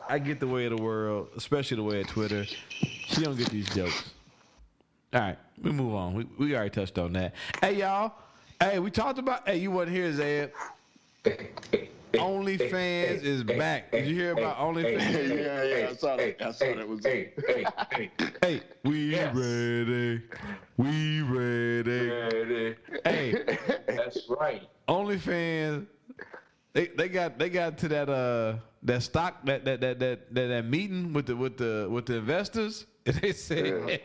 I get the way of the world, especially the way of Twitter. She don't get these jokes. All right, we move on. We already touched on that. Hey, y'all. Hey, we talked about. Hey, you wasn't here, Zed. OnlyFans is back. Did you hear about OnlyFans? Yeah. I saw that was Hey, we ready. We ready. Hey, That's right. OnlyFans. They got to that stock that meeting with the investors, and they said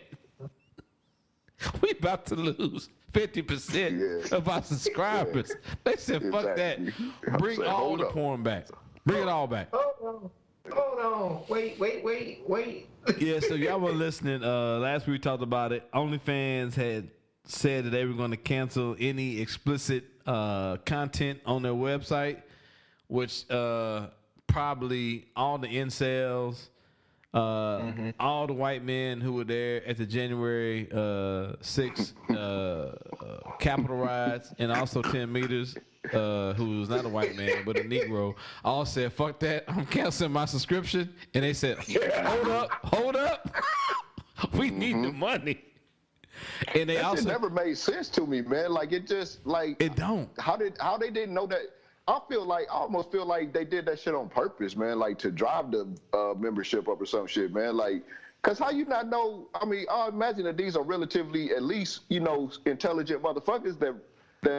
we about to lose 50% of our subscribers. They said, "Fuck that! Bring all the porn back. Bring it all back." Hold on. Wait. Yeah, so y'all were listening. Last week we talked about it. OnlyFans had said that they were going to cancel any explicit content on their website, which probably all the incels, all the white men who were there at the January 6th Capitol riots, and also 10 meters, who was not a white man but a Negro, all said, "Fuck that! I'm canceling my subscription." And they said, "Hold up, we need the money." And they It never made sense to me, man. Like it just like it don't. How they didn't know that? I almost feel like they did that shit on purpose, man. Like to drive the membership up or some shit, man. Like, cause how you not know? I mean, I imagine that these are relatively, at least, intelligent motherfuckers that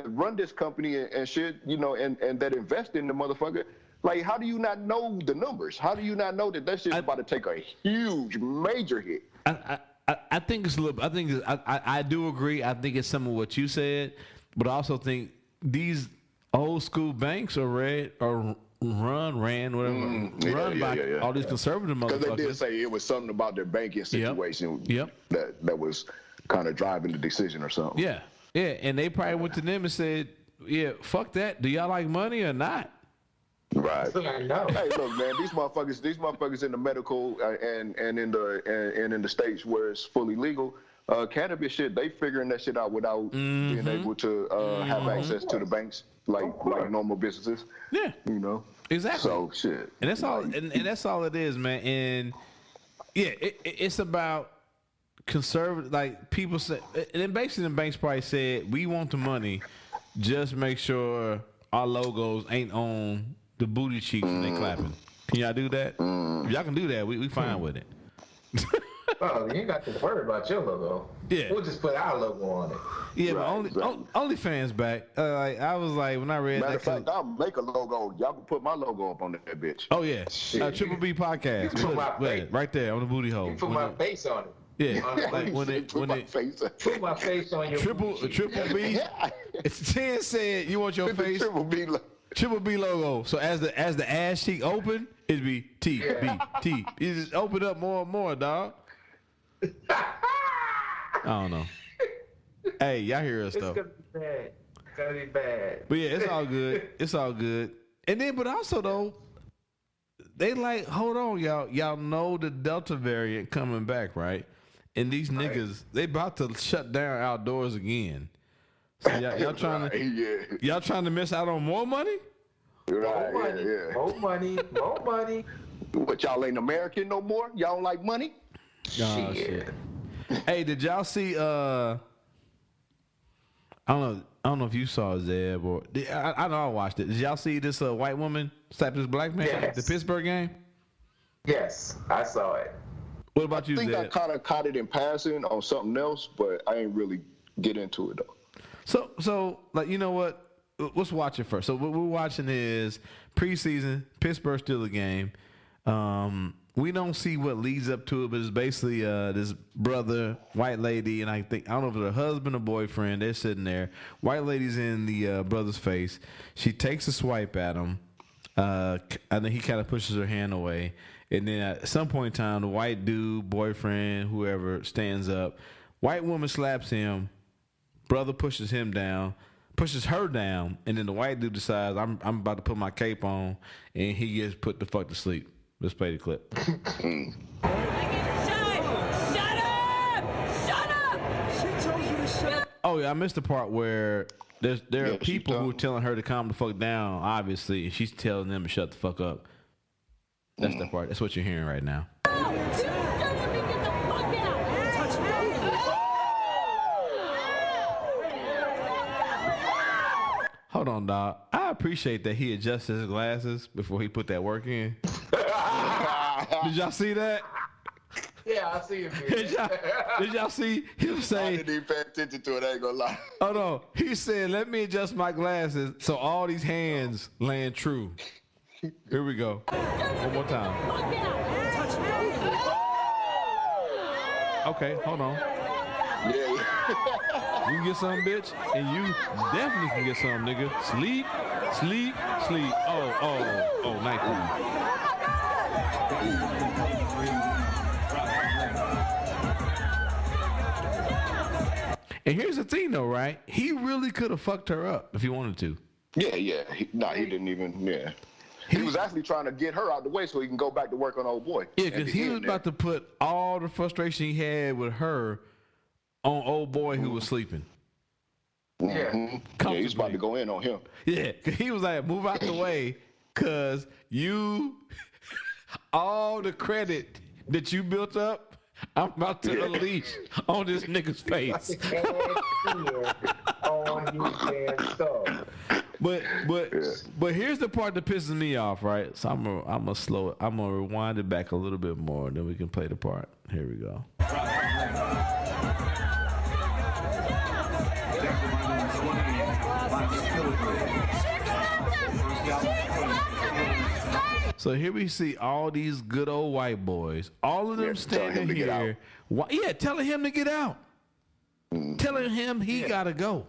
run this company and shit, and that invest in the motherfucker. Like, how do you not know the numbers? How do you not know that shit's about to take a huge, major hit? I think it's a little. I do agree. I think it's some of what you said, but I also think these old school banks are run by all these conservative motherfuckers. Because they did say it was something about their banking situation that was kind of driving the decision or something. Yeah, and they probably went to them and said, "Yeah, fuck that. Do y'all like money or not?" Right. I know. Hey, look, man. These motherfuckers in the medical and in the states where it's fully legal, cannabis shit. They figuring that shit out without being able to have access to the banks like normal businesses. Yeah. Exactly. So shit. And that's all. And that's all it is, man. And yeah, it's about conservative. Like people say, and then basically the banks probably said, "We want the money. Just make sure our logos ain't on the booty cheeks when they clapping." Can y'all do that? If y'all can do that, we fine with it. Oh, you ain't got to worry about your logo. Yeah. We'll just put our logo on it. Yeah, but OnlyFans back. Like I was like, when I read Matter that. of fact, I'll make a logo. Y'all can put my logo up on that bitch. Oh yeah, Triple B podcast. You put my face right there on the booty hole. You put my face on it. Yeah, like put my face on your Triple B. It's 10 said you want your face. Triple B logo. So as the ass cheek open, it'd be T B T. You just open up more and more, dog. I don't know. Hey, y'all hear us though. It's gonna be bad. It's gonna be bad. But yeah, it's all good. It's all good. And then, but also though, they like, hold on, y'all know the Delta variant coming back, right? And these niggas, they about to shut down outdoors again. So y'all trying to y'all trying to miss out on more money? Right, More money. What, y'all ain't American no more? Y'all don't like money? Oh, shit. Hey, did y'all see? I don't know if you saw Zeb or I know I watched it. Did y'all see this white woman slap this black man at the Pittsburgh game? Yes, I saw it. What about you, Zeb? I think I kind of caught it in passing on something else, but I ain't really get into it though. So like, you know what? Let's watch it first. So what we're watching is preseason, Pittsburgh Steelers game. We don't see what leads up to it, but it's basically this brother, white lady, and I don't know if it's her husband or boyfriend. They're sitting there. White lady's in the brother's face. She takes a swipe at him. And then he kind of pushes her hand away. And then at some point in time, the white dude, boyfriend, whoever, stands up. White woman slaps him. Brother pushes him down. Pushes her down, and then the white dude decides I'm about to put my cape on, and he gets put the fuck to sleep. Let's play the clip. Shut up! She told you to shut up. Oh yeah, I missed the part where there are people who are telling her to calm the fuck down, obviously, and she's telling them to shut the fuck up. That's the part. That's what you're hearing right now. Hold on, dog. I appreciate that he adjusted his glasses before he put that work in. Did y'all see that? Yeah, I see him. Did y'all see him say? I didn't even pay attention to it. I ain't gonna lie. Oh no, he said, "Let me adjust my glasses so all these hands land true." Here we go. One more time. Okay, hold on. Yeah. You can get some, bitch, and you definitely can get some, nigga. Sleep. Oh, nighttime. And here's the thing, though, right? He really could have fucked her up if he wanted to. Yeah. He didn't even. Yeah. He was actually trying to get her out the way so he can go back to work on old boy. Yeah, because he was about to put all the frustration he had with her on old boy who was sleeping. Yeah. Yeah, he was about to go in on him. Yeah, because he was like, move out the way, because all the credit that you built up, I'm about to unleash on this nigga's face. But here's the part that pisses me off, right? So I'm gonna slow it. I'm gonna rewind it back a little bit more, and then we can play the part. Here we go. So here we see all these good old white boys, all of them standing here. Telling him to get out. Telling him he gotta go.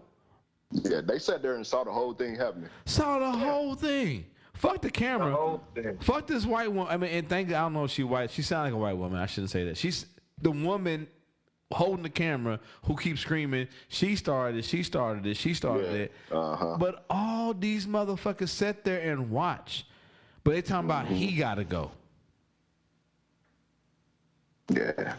Yeah, they sat there and saw the whole thing happening. Saw the whole thing. Fuck the camera. Fuck this white woman. I mean, and I don't know if she's white. She sounds like a white woman. I shouldn't say that. She's the woman holding the camera who keeps screaming, she started it. But all these motherfuckers sat there and watch. But they talking about he gotta go. Yeah.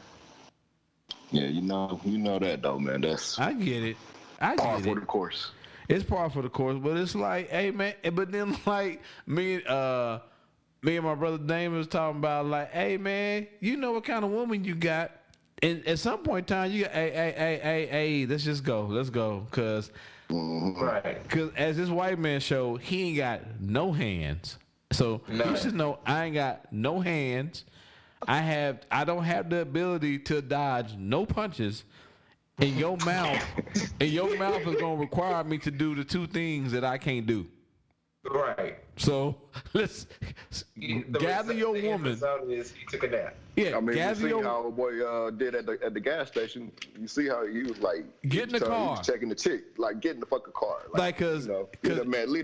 Yeah, you know that though, man. I get it. Par for the course. It's par for the course, but it's like, hey man, but then like me and my brother Damon was talking about like, hey man, you know what kind of woman you got. And at some point in time, you got, hey, let's just go. Let's go. Because as this white man showed, he ain't got no hands. So you should know I ain't got no hands. I don't have the ability to dodge no punches. And your mouth is going to require me to do the two things that I can't do. Right. So let's gather your woman. He took a nap. Yeah, I mean, you see how old boy did at the gas station. You see how he was like, get in the car. He was checking the chick, like get in the fucking car. Like, leave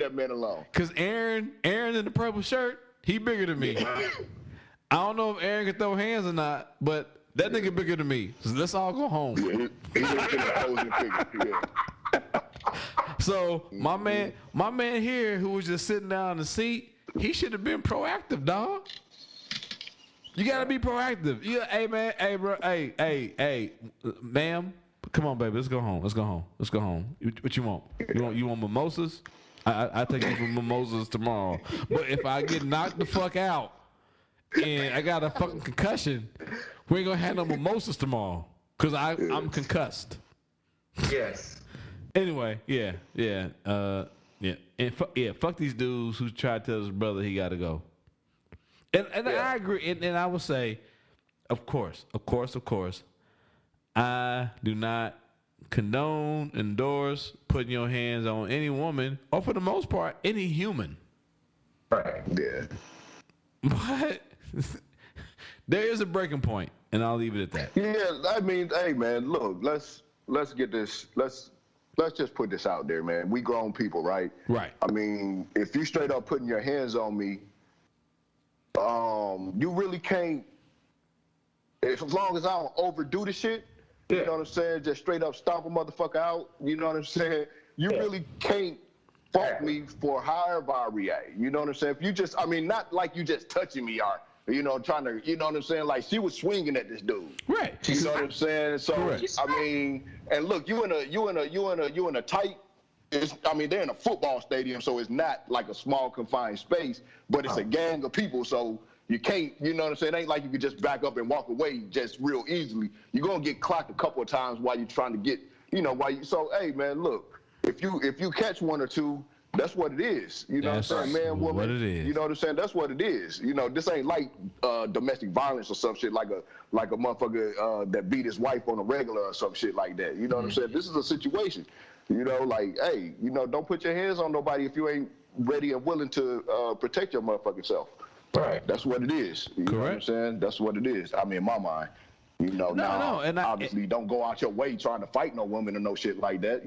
that man alone. Cause Aaron in the purple shirt, he bigger than me. I don't know if Aaron can throw hands or not, but that nigga bigger than me. So let's all go home. Yeah, he's an opposing figure. Yeah. So my man here who was just sitting down in the seat, he should have been proactive, dog. You gotta be proactive. Hey man, hey bro, hey, ma'am, come on, baby, let's go home. Let's go home. What you want? You want mimosas? I take you for mimosas tomorrow. But if I get knocked the fuck out and I got a fucking concussion, we ain't gonna have no mimosas tomorrow because I'm concussed. Yes. Anyway, yeah. And fuck these dudes who try to tell his brother he got to go. And I agree. And I would say, of course, I do not condone, endorse putting your hands on any woman, or for the most part, any human. Right. Yeah. But there is a breaking point, and I'll leave it at that. Yeah, I mean, hey man, look, let's get this. Let's just put this out there, man. We grown people, right? Right. I mean, if you straight up putting your hands on me, you really can't. As long as I don't overdo the shit, you know what I'm saying? Just straight up stomp a motherfucker out. You know what I'm saying? You really can't fault me for however I react. You know what I'm saying? If you just, I mean, not like you just touching me or, you know, trying to, you know what I'm saying? Like she was swinging at this dude. Right. You know what I'm saying? So Correct. I mean, and look, you in a tight. They're in a football stadium, so it's not like a small confined space, but it's a gang of people, so you can't, you know what I'm saying? It ain't like you could just back up and walk away just real easily. You're gonna get clocked a couple of times while you're trying to get, so hey man, look, if you catch one or two, that's what it is. You know what I'm saying? Man, woman, what it is. You know what I'm saying? That's what it is. You know, this ain't like domestic violence or some shit like a motherfucker that beat his wife on a regular or some shit like that. You know what I'm saying? This is a situation. You know, like, hey, don't put your hands on nobody if you ain't ready and willing to protect your motherfucking self. Right. That's what it is. You know what I'm saying? That's what it is. I mean, in my mind. And obviously don't go out your way trying to fight no woman or no shit like that,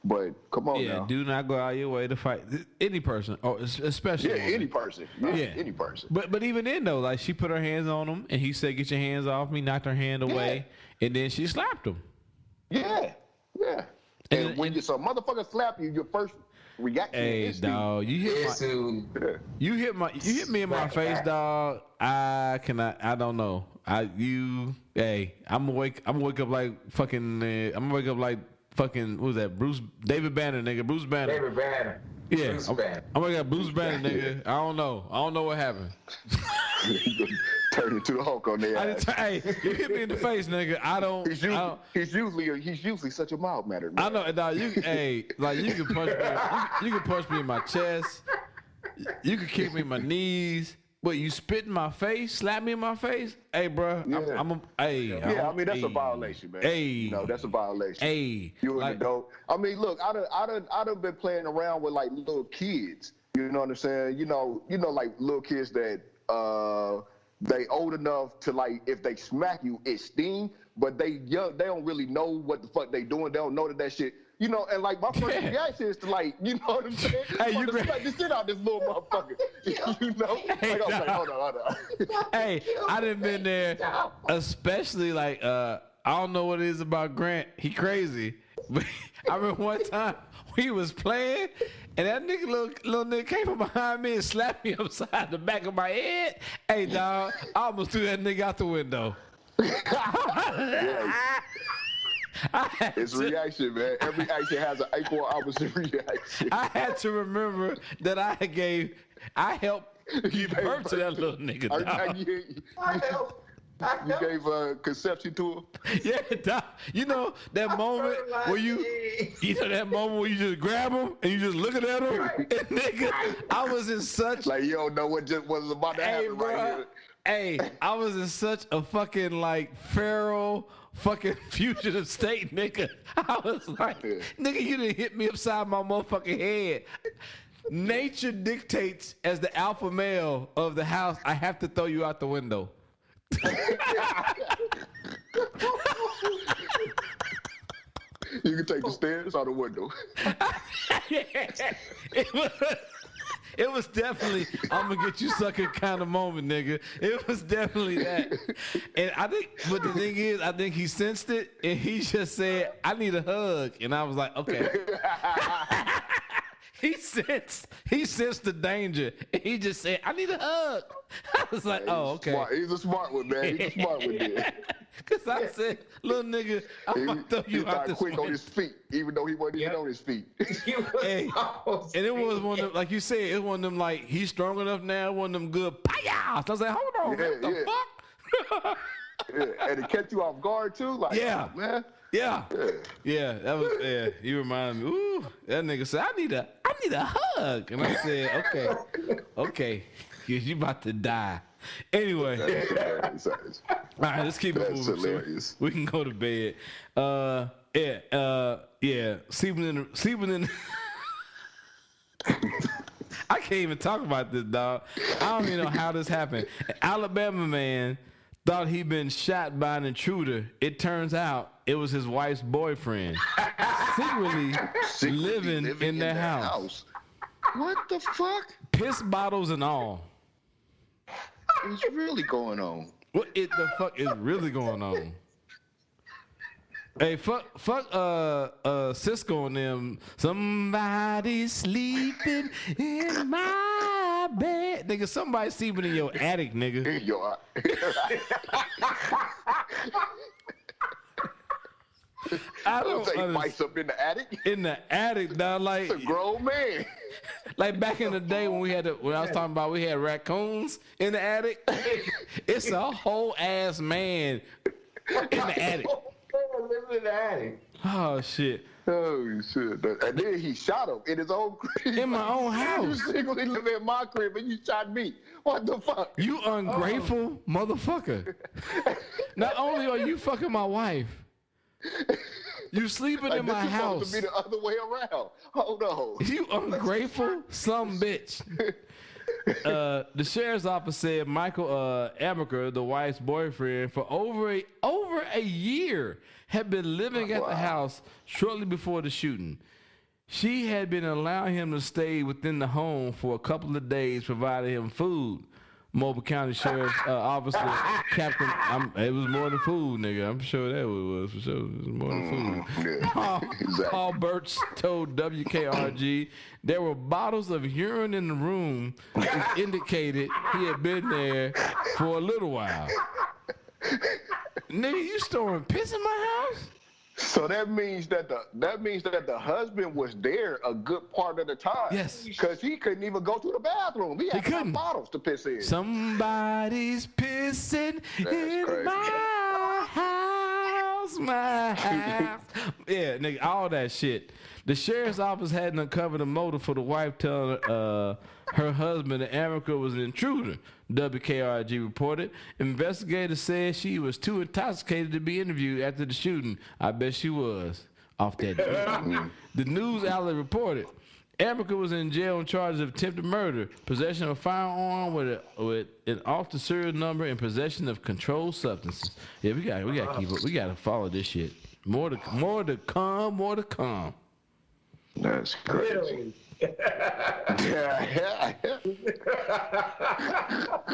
But come on now. Do not go out your way to fight any person, or especially any person. Any person. But even then though, like she put her hands on him, and he said, "Get your hands off me!" Knocked her hand away, and then she slapped him. Yeah. And when some motherfucker slap you, your first reaction is dog, you hit me in my face, dog. I don't know. I'm gonna wake up like fucking. What was that? David Banner, nigga. Bruce Banner. David Banner. Yeah. Bruce Banner. I'm gonna get Bruce Banner, nigga. I don't know what happened. Turn into the Hulk on there. Hey, you hit me in the face, nigga. He's usually such a mild mannered man. I know, dog. You can punch me. You can punch me in my chest. You can kick me in my knees. But you spit in my face, slap me in my face? Hey, bro, that's a violation, man. Hey, that's a violation. Hey, you're an adult. I mean, look, I done been playing around with like little kids. You know what I'm saying? You know, like little kids that they old enough to like if they smack you, it sting, but they young, they don't really know what the fuck they doing. They don't know that shit. And like my first reaction is to like, you know what I'm saying? Hey, you smack the shit out this little motherfucker. Hey, like, okay, hold on. Hey, I done been there, especially like I don't know what it is about Grant. He crazy. But I remember one time we was playing, and that nigga, little nigga came from behind me and slapped me upside the back of my head. Hey, dog, I almost threw that nigga out the window. It's reaction, man. Every action has an equal opposite reaction. I had to remember that I helped give birth to that little nigga. You gave a conception to him? Yeah, dog. You know that moment where you just grab him and you just looking at him? And nigga, I was in such... Like, you don't know what was about to happen right here. Hey, I was in such a fucking, like, feral... fucking fugitive state, nigga. I was like, nigga, you done hit me upside my motherfucking head. Nature dictates, as the alpha male of the house, I have to throw you out the window. You can take the stairs or the window. It was definitely I'm gonna get you sucker kind of moment, nigga. It was definitely that. And I think, but the thing is, I think he sensed it, and he just said, "I need a hug," and I was like, "Okay." He sensed the danger, and he just said, "I need a hug." I was like, "Oh, okay." Smart. He's a smart one, man. He's a smart one, dude. Because I said, "Little nigga, I'm going to throw you out this quick way." on his feet, even though he wasn't even on his feet. Hey, and it was one of them, like you said, it was one of them, like, he's strong enough now, one of them good pow. So I was like, hold on, man, what the fuck? Yeah, and it kept you off guard, too? Like, yeah. Oh, man. Yeah, that was, you remind me, ooh, that nigga said, I need a hug. And I said, okay, you about to die. Anyway. That's all right, let's keep it moving. Hilarious. So we can go to bed. Sleeping in I can't even talk about this, dog. I don't even know how this happened. An Alabama man thought he'd been shot by an intruder. It turns out it was his wife's boyfriend, secretly living in their house. What the fuck? Piss bottles and all. What's really going on? What the fuck is really going on? Hey, fuck, Cisco and them. Somebody sleeping in my bed, nigga. Somebody sleeping in your attic, nigga. In your I don't say mice up in the attic. In the attic, dog. Like it's a grown man. Like back in the day when when I was talking about we had raccoons in the attic. It's a whole ass man in the attic. Living in the attic. Oh shit. Oh shit. And then he shot him in his own crib. In my own house. You secretly live in my crib and you shot me. What the fuck? You ungrateful motherfucker. Not only are you fucking my wife, you sleeping in my house. This is supposed to be the other way around. Hold on. You ungrateful some bitch. The sheriff's office said Michael Amaker, the wife's boyfriend, for over a year had been living at the house shortly before the shooting. She had been allowing him to stay within the home for a couple of days, providing him food. Mobile County Sheriff's Officer Captain, it was more than food, nigga. I'm sure that it was for sure. It was more than food. Paul Burtz told WKRG there were bottles of urine in the room, which indicated he had been there for a little while. Nigga, you storing piss in my house? So that means that the husband was there a good part of the time. Yes. Because he couldn't even go to the bathroom. He had some bottles to piss in. Somebody's pissing in crazy. my house, Yeah, nigga, all that shit. The sheriff's office hadn't uncovered a motive for the wife telling her husband that America was an intruder, WKRG reported. Investigators said she was too intoxicated to be interviewed after the shooting. I bet she was. Off that day. The news outlet reported America was in jail on charges of attempted murder, possession of a firearm with an off the serial number, and possession of controlled substances. Yeah, we gotta keep up. We gotta follow this shit. More to come. That's crazy.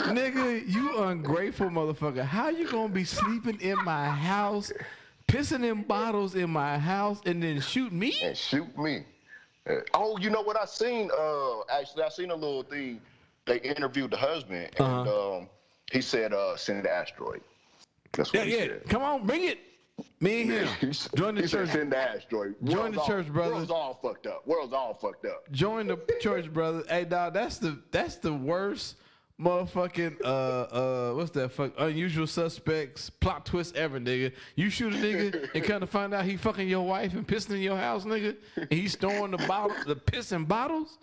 Nigga, you ungrateful motherfucker. How you gonna be sleeping in my house, pissing in bottles in my house, and then shoot me? And shoot me. Oh, you know what I seen? Actually, I seen a little thing. They interviewed the husband, and he said, "Send the asteroid." That's what he said. Come on, bring it. Me and him. Join the church. Send the asteroid. Join the church, brother. World's all fucked up. Join the church, brother. Hey, dog, that's the worst motherfucking what's that fuck unusual suspects plot twist ever, nigga. You shoot a nigga and kind of find out he fucking your wife and pissing in your house, nigga, and he's storing the piss in bottles.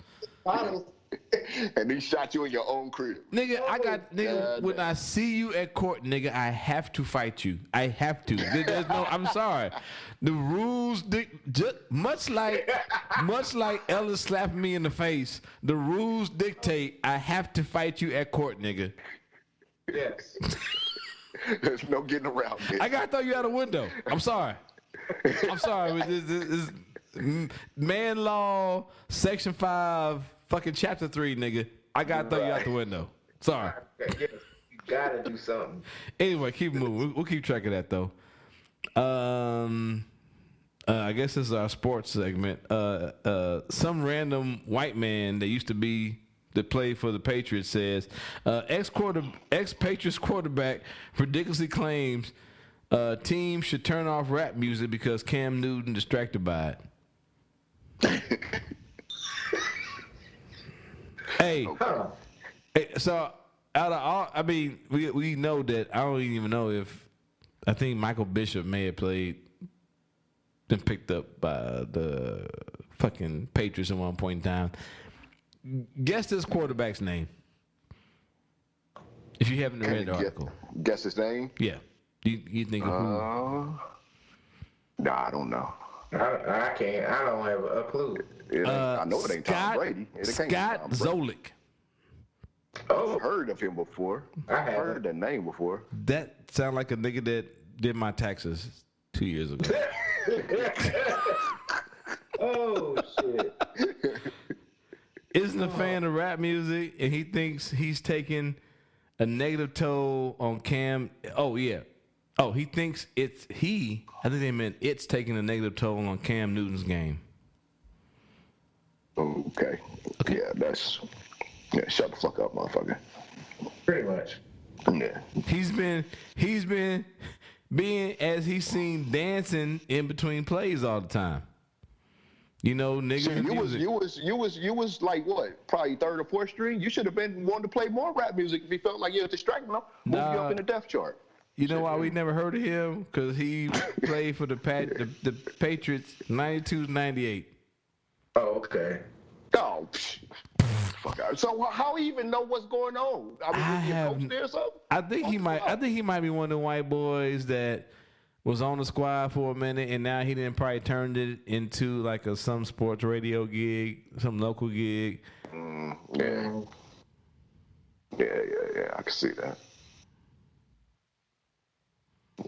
And he shot you in your own crib. Nigga, when I see you at court, nigga, I have to fight you. I have to. There's no, I'm sorry. The rules, much like Ellis slapping me in the face, the rules dictate I have to fight you at court, nigga. Yes. There's no getting around it. I gotta throw you out a window. I'm sorry. But Man law, section 5, fucking chapter 3, nigga. I gotta throw you out the window. Sorry. Yes, you gotta do something. Anyway, keep moving. We'll keep track of that though. I guess this is our sports segment. Some random white man that played for the Patriots says ex-Patriots quarterback ridiculously claims team should turn off rap music because Cam Newton distracted by it. Hey, so out of all, I mean, we know that. I don't even know if I think Michael Bishop may have been picked up by the fucking Patriots at one point in time. Guess this quarterback's name. If you haven't read the article. Guess his name? Yeah. You think of who? Nah, I don't know. I can't. I don't have a clue. I know it ain't Tom Brady. Scott Zolik. Oh, I've heard of him before. I've heard that name before. That sound like a nigga that did my taxes 2 years ago. Oh shit! Isn't a fan of rap music, and he thinks he's taking a negative toll on Cam. Oh yeah. Oh, he thinks it's he. I think they meant it's taking a negative toll on Cam Newton's game. Okay. Yeah, shut the fuck up, motherfucker. Pretty much. Yeah. He's been being, as he's seen, dancing in between plays all the time. You know, niggas. See, you was like what? Probably third or fourth string. You should have been wanting to play more rap music if you felt like you were distracting them. Move you up in the depth chart. You know why we never heard of him? Because he played for the Patriots 92-98. Oh, okay. Oh, fuck out. So how he even know what's going on? I mean, is he coach there or something? I think he might be one of the white boys that was on the squad for a minute, and now he didn't probably turned it into like some sports radio gig, some local gig. Yeah. I can see that.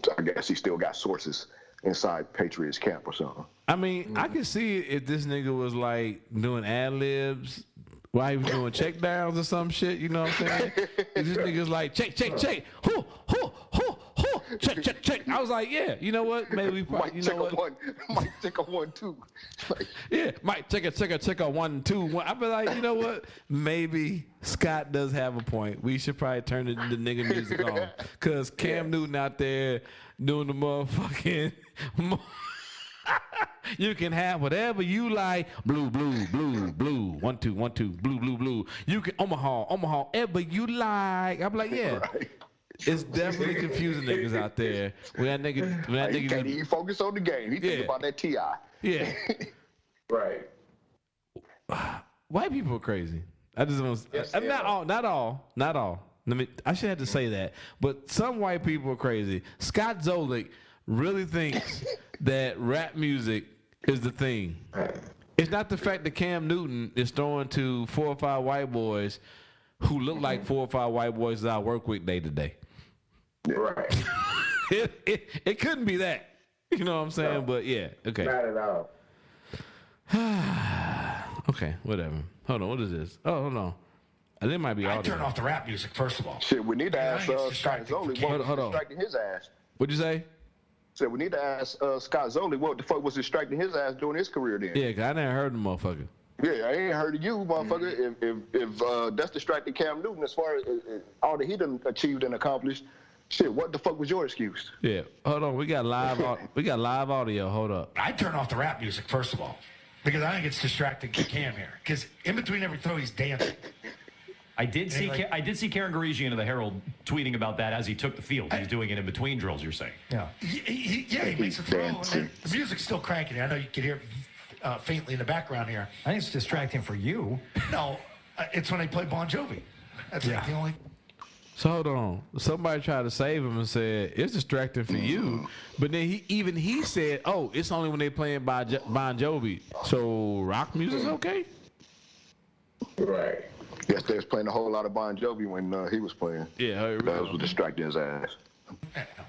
So I guess he still got sources inside Patriots camp or something. I mean, I could see if this nigga was like doing ad libs while he was doing check downs or some shit. You know what I'm saying? If this nigga's like check, hoo, check. I was like, yeah, you know what? Maybe we probably, you know what? Might take a 1-2. Yeah, might check a 1-2. I'd be like, you know what? Maybe Scott does have a point. We should probably turn the nigga music on, cause Cam Newton out there doing the motherfucking. You can have whatever you like. Blue. 1, 2. Blue. You can Omaha, ever you like. I'm like, yeah. Right. It's definitely confusing niggas out there. When that nigga he can't even focus on the game. He think about that TI. Yeah. Right. White people are crazy. I just want to. Not all. I should have to say that, but some white people are crazy. Scott Zolik really thinks that rap music is the thing. It's not the fact that Cam Newton is throwing to 4 or 5 white boys who look like 4 or 5 white boys that I work with day to day. Right. It couldn't be that. You know what I'm saying? No, but yeah, okay. Not at all. Okay, whatever. Hold on, what is this? Oh, hold on. I think it might be audio. I turn off the rap music, first of all. Shit, we need to ask Scott Zoli what was distracting his ass. What'd you say? Said we need to ask Scott Zoli what the fuck was distracting his ass during his career then. Yeah, cause I never heard the motherfucker. Yeah, I ain't heard of you, motherfucker. If that's distracting Cam Newton as far as all that he done achieved and accomplished, shit, what the fuck was your excuse? Yeah, hold on, we got live audio. Hold up. I turn off the rap music first of all, because I think it's distracting Cam here. Because in between every throw, he's dancing. I did see Karen Garigian of the Herald tweeting about that as he took the field. He's doing it in between drills, you're saying? Yeah. He makes a throw, and the music's still cranking. I know you can hear it faintly in the background here. I think it's distracting for you. No, it's when they play Bon Jovi. That's like the only... So hold on. Somebody tried to save him and said, it's distracting for you. But then he said, oh, it's only when they playing Bon Jovi. So rock music's okay? Right. Yes, they was playing a whole lot of Bon Jovi when he was playing. Yeah, that was distracting his ass.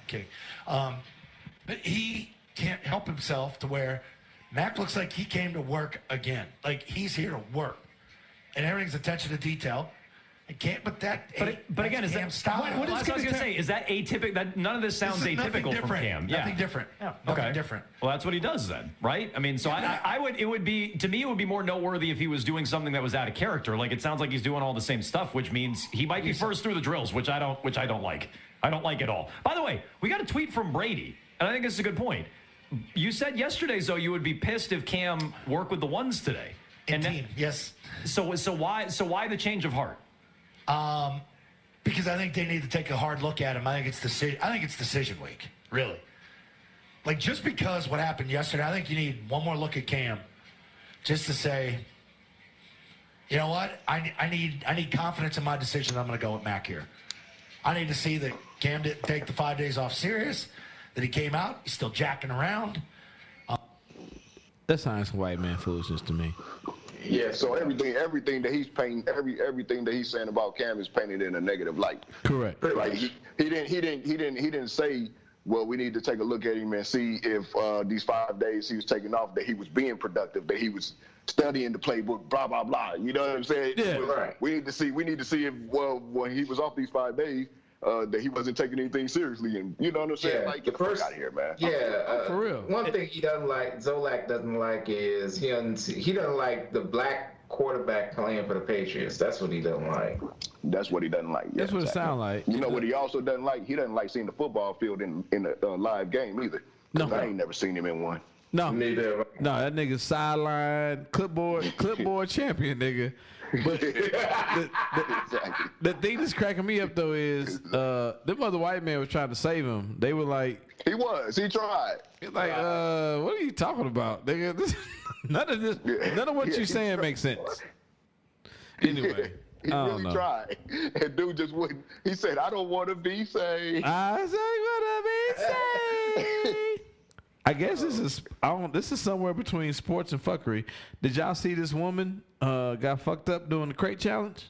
Okay. But he can't help himself to where Mac looks like he came to work again. Like he's here to work, and everything's attention to detail. But again, is that what is I was going to say? Is that atypical? That none of this sounds atypical from Cam. Nothing different. Yeah. Nothing different. Well, that's what he does then, right? I mean, so I would. It would be to me. It would be more noteworthy if he was doing something that was out of character. Like it sounds like he's doing all the same stuff, which means he might be first through the drills, which I don't like. I don't like at all. By the way, we got a tweet from Brady, and I think this is a good point. You said yesterday, Zoe, you would be pissed if Cam worked with the ones today. Yes. So why the change of heart? Because I think they need to take a hard look at him. I think it's decision week, really. Like just because what happened yesterday, I think you need one more look at Cam, just to say, you know what, I need confidence in my decision. I'm going to go with Mac here. I need to see that Cam didn't take the 5 days off serious, that he came out, he's still jacking around. That sounds some white man foolishness to me. Yeah, so everything that he's painting, everything that he's saying about Cam is painted in a negative light. Correct. Like he didn't say, well, we need to take a look at him and see if these 5 days he was taking off, that he was being productive, that he was studying the playbook, blah blah blah. You know what I'm saying? Yeah. Right. We need to see if when he was off these 5 days, that he wasn't taking anything seriously, and you know what I'm saying? Yeah, like, get the fuck out of here, man. Yeah, for real. One thing he doesn't like, Zolak doesn't like, is he doesn't like the black quarterback playing for the Patriots. That's what he doesn't like. That's what he doesn't like. That's what it sounds like. You know what he also doesn't like? He doesn't like seeing the football field in a live game either. No, I ain't never seen him in one. No, neither. No, that nigga sideline clipboard champion, nigga. But the thing that's cracking me up though is them other white men was trying to save him. They were like, he tried. Like, what are you talking about, nigga? None of what you're saying makes sense. Anyway. He really tried. And dude just wouldn't. He said, I don't want to be saved. I want to be saved. I guess this is somewhere between sports and fuckery. Did y'all see this woman got fucked up doing the crate challenge?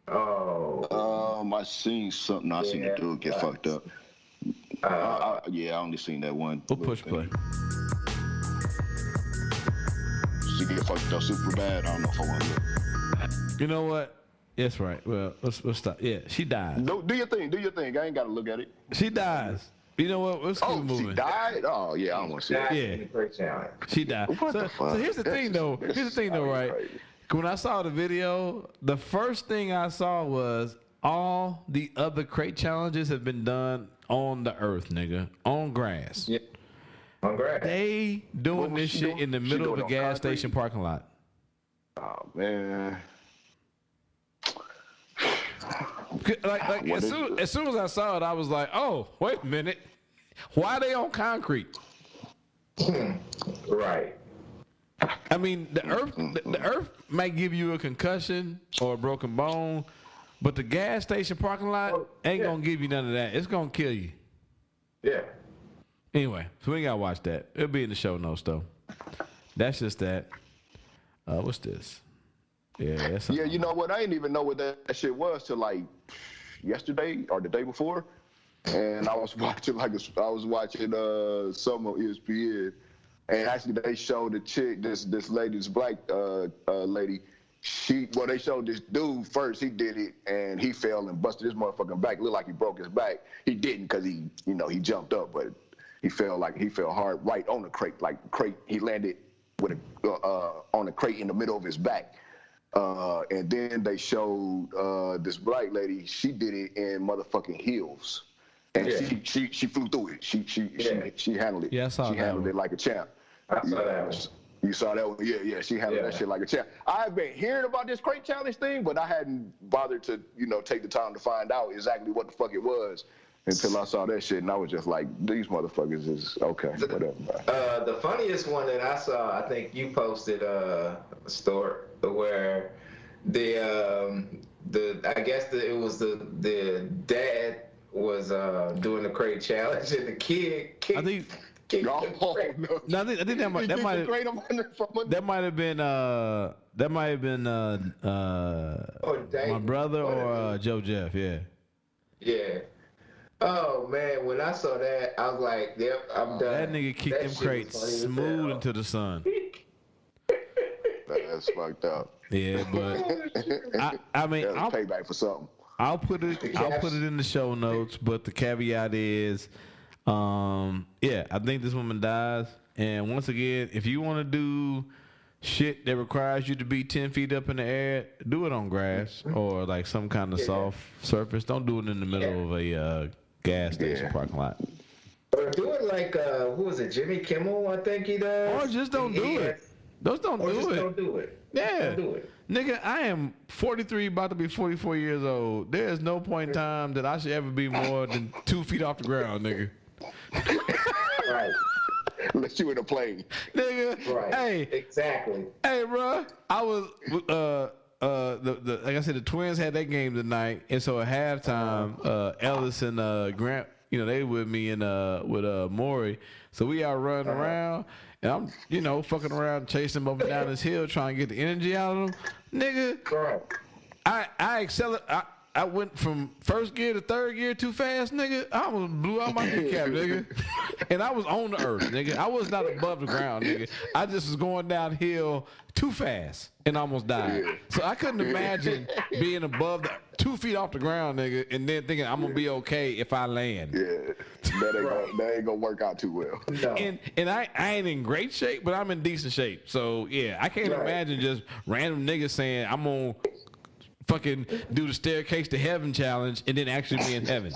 I seen something. I seen the dude get fucked up. I only seen that one. We'll push play. She get fucked up super bad. I don't know if I want to look. You know what? Yes, right. Well, let's stop. Yeah, she dies. Do your thing. I ain't got to look at it. She dies. You know what? Let's keep moving. She died? Oh, yeah, I don't want to see it. Yeah. She died. So here's the thing, though. Right? When I saw the video, the first thing I saw was all the other crate challenges have been done on the earth, nigga. On grass. Yeah. On grass. They doing this shit in the middle of a gas station parking lot. Oh, man. Like as soon as I saw it, I was like, "Oh, wait a minute, why are they on concrete?" Right. I mean, the earth might give you a concussion or a broken bone, but the gas station parking lot ain't gonna give you none of that. It's gonna kill you. Yeah. Anyway, so we ain't gotta watch that. It'll be in the show notes though. That's just that. What's this? Yeah, that's you know what? I didn't even know what that shit was till like yesterday or the day before, and I was watching some on ESPN, and actually they showed the chick, this lady, this black lady. They showed this dude first. He did it and he fell and busted his motherfucking back. It looked like he broke his back. He didn't because he jumped up, but he fell hard right on the crate. Like crate, he landed with on a crate in the middle of his back. And then they showed this black lady. She did it in motherfucking heels, and she flew through it. She handled it. Yeah, I saw she handled it like a champ. I saw that one. You saw that one? Yeah. She handled that shit like a champ. I've been hearing about this crate challenge thing, but I hadn't bothered to take the time to find out exactly what the fuck it was until I saw that shit, and I was just like, these motherfuckers is okay, whatever. The funniest one that I saw, I think you posted, Stuart, where it was the dad was doing the crate challenge, and the kid kicked. I think that might have been my brother or Joe Jeff. Yeah. Oh man, when I saw that, I was like, "Yep, I'm done." That nigga kicked them crates smooth into the sun. That's fucked up. Yeah, but I mean, I'll payback for something. I'll put it in the show notes. But the caveat is, I think this woman dies. And once again, if you want to do shit that requires you to be 10 feet up in the air, do it on grass or like some kind of soft surface. Don't do it in the middle of a gas station parking lot. Or do it like who was it? Jimmy Kimmel, I think he does. Or just don't do it. Don't do it. Yeah. Don't do it. Nigga, I am 43, about to be 44 years old. There is no point in time that I should ever be more than 2 feet off the ground, nigga. Right. Unless you in a plane. Nigga. Right. Hey. Exactly. Hey, bro. I was like I said, the Twins had that game tonight, and so at halftime, Ellis and Grant, they with me and with Maury. So we out running around. And I'm, fucking around, chasing them up and down this hill, trying to get the energy out of them. Nigga, I went from first gear to third gear too fast, nigga. I almost blew out my kneecap, nigga. And I was on the earth, nigga. I was not above the ground, nigga. I just was going downhill too fast and almost died. So I couldn't imagine being above 2 feet off the ground, nigga, and then thinking I'm gonna be okay if I land. Yeah, that ain't gonna work out too well. No. And I ain't in great shape, but I'm in decent shape. So yeah, I can't imagine just random niggas saying I'm gonna fucking do the staircase to heaven challenge and then actually be in heaven.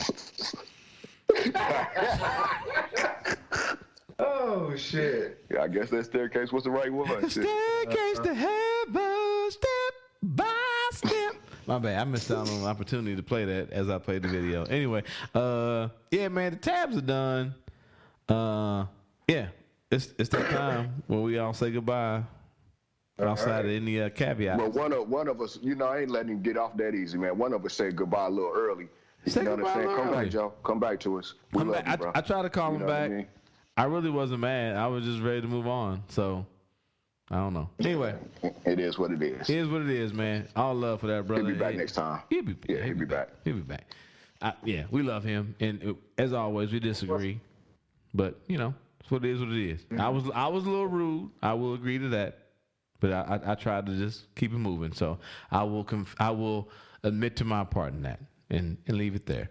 Oh shit! Yeah, I guess that staircase was the right one. The staircase to heaven, step by step. My bad, I missed out on an opportunity to play that as I played the video. Anyway, yeah, man, the tabs are done. Yeah, it's that time when we all say goodbye. Outside of any caveats. Well, one of us, I ain't letting him get off that easy, man. One of us said goodbye a little early. Say goodbye what I'm saying? Come early. back, Joe. Come back to us. We love you, bro. I tried to call him back. What I mean? I really wasn't mad. I was just ready to move on. So, I don't know. Anyway. It is what it is. It is what it is, man. All love for that brother. He'll be back next time. He'll be back. He'll be back. Yeah, we love him. And as always, we disagree. But, it's what it is what it is. Mm-hmm. I was a little rude. I will agree to that. But I tried to just keep it moving. So I will admit to my part in that and leave it there.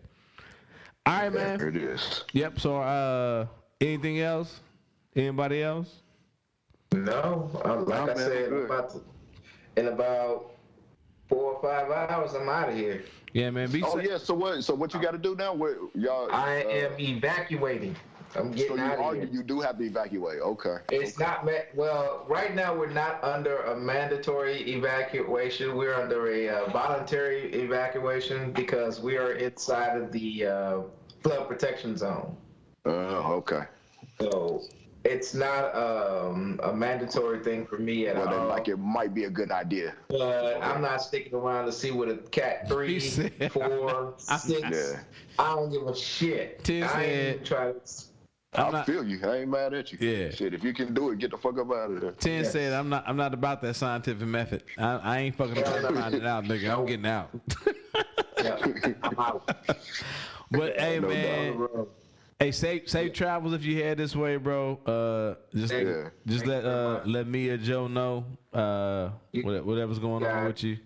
All right, man. There it is. Yep. So anything else? Anybody else? No. Like I said, in about 4 or 5 hours, I'm out of here. Yeah, man. Yeah. So what you got to do now? Y'all? I am evacuating. I'm getting out of here. You do have to evacuate. Okay. It's not well. Right now, we're not under a mandatory evacuation. We're under a voluntary evacuation because we are inside of the flood protection zone. Okay. So it's not a mandatory thing for me at all. Then, like, it might be a good idea. But I'm not sticking around to see what a Cat 3, 4, 6. Yeah. I don't give a shit. I ain't even trying to. I feel you. I ain't mad at you. Yeah. Shit, if you can do it, get the fuck up out of there. 10 said, I'm not about that scientific method. I ain't fucking trying to find it out, nigga. I'm getting out. I'm out. But hey, man. Hey, safe travels if you head this way, bro. Just let me or Joe know whatever's going on with you.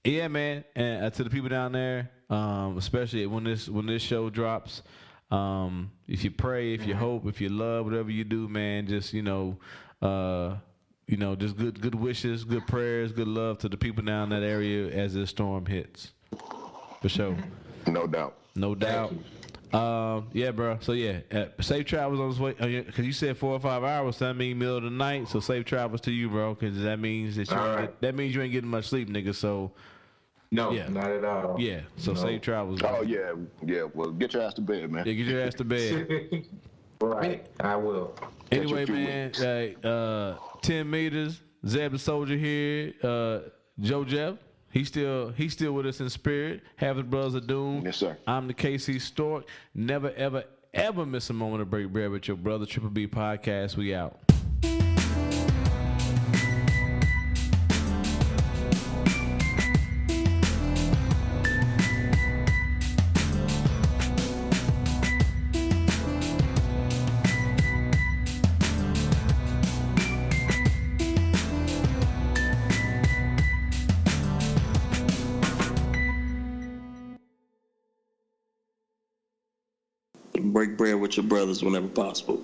Yeah, man. And to the people down there, especially when this show drops. If you pray, if you hope, if you love, whatever you do, man, just just good wishes, good prayers, good love to the people down that area as this storm hits. For sure. No doubt. Yeah, bro. So yeah, safe travels on this way. Because you said 4 or 5 hours, so that means middle of the night. So safe travels to you, bro. Because that means that you ain't getting much sleep, nigga. So. No, not at all. Yeah, so safe travels. Oh, yeah. Well, get your ass to bed, man. Yeah, get your ass to bed. Right, I will. Anyway, man, 10 meters. Zeb the Soldier here. Joe Jeff, he's still with us in spirit. Having Brothers of Doom. Yes, sir. I'm the KC Stork. Never, ever miss a moment of break bread with your brother. Triple B Podcast. We out. break bread with your brothers whenever possible.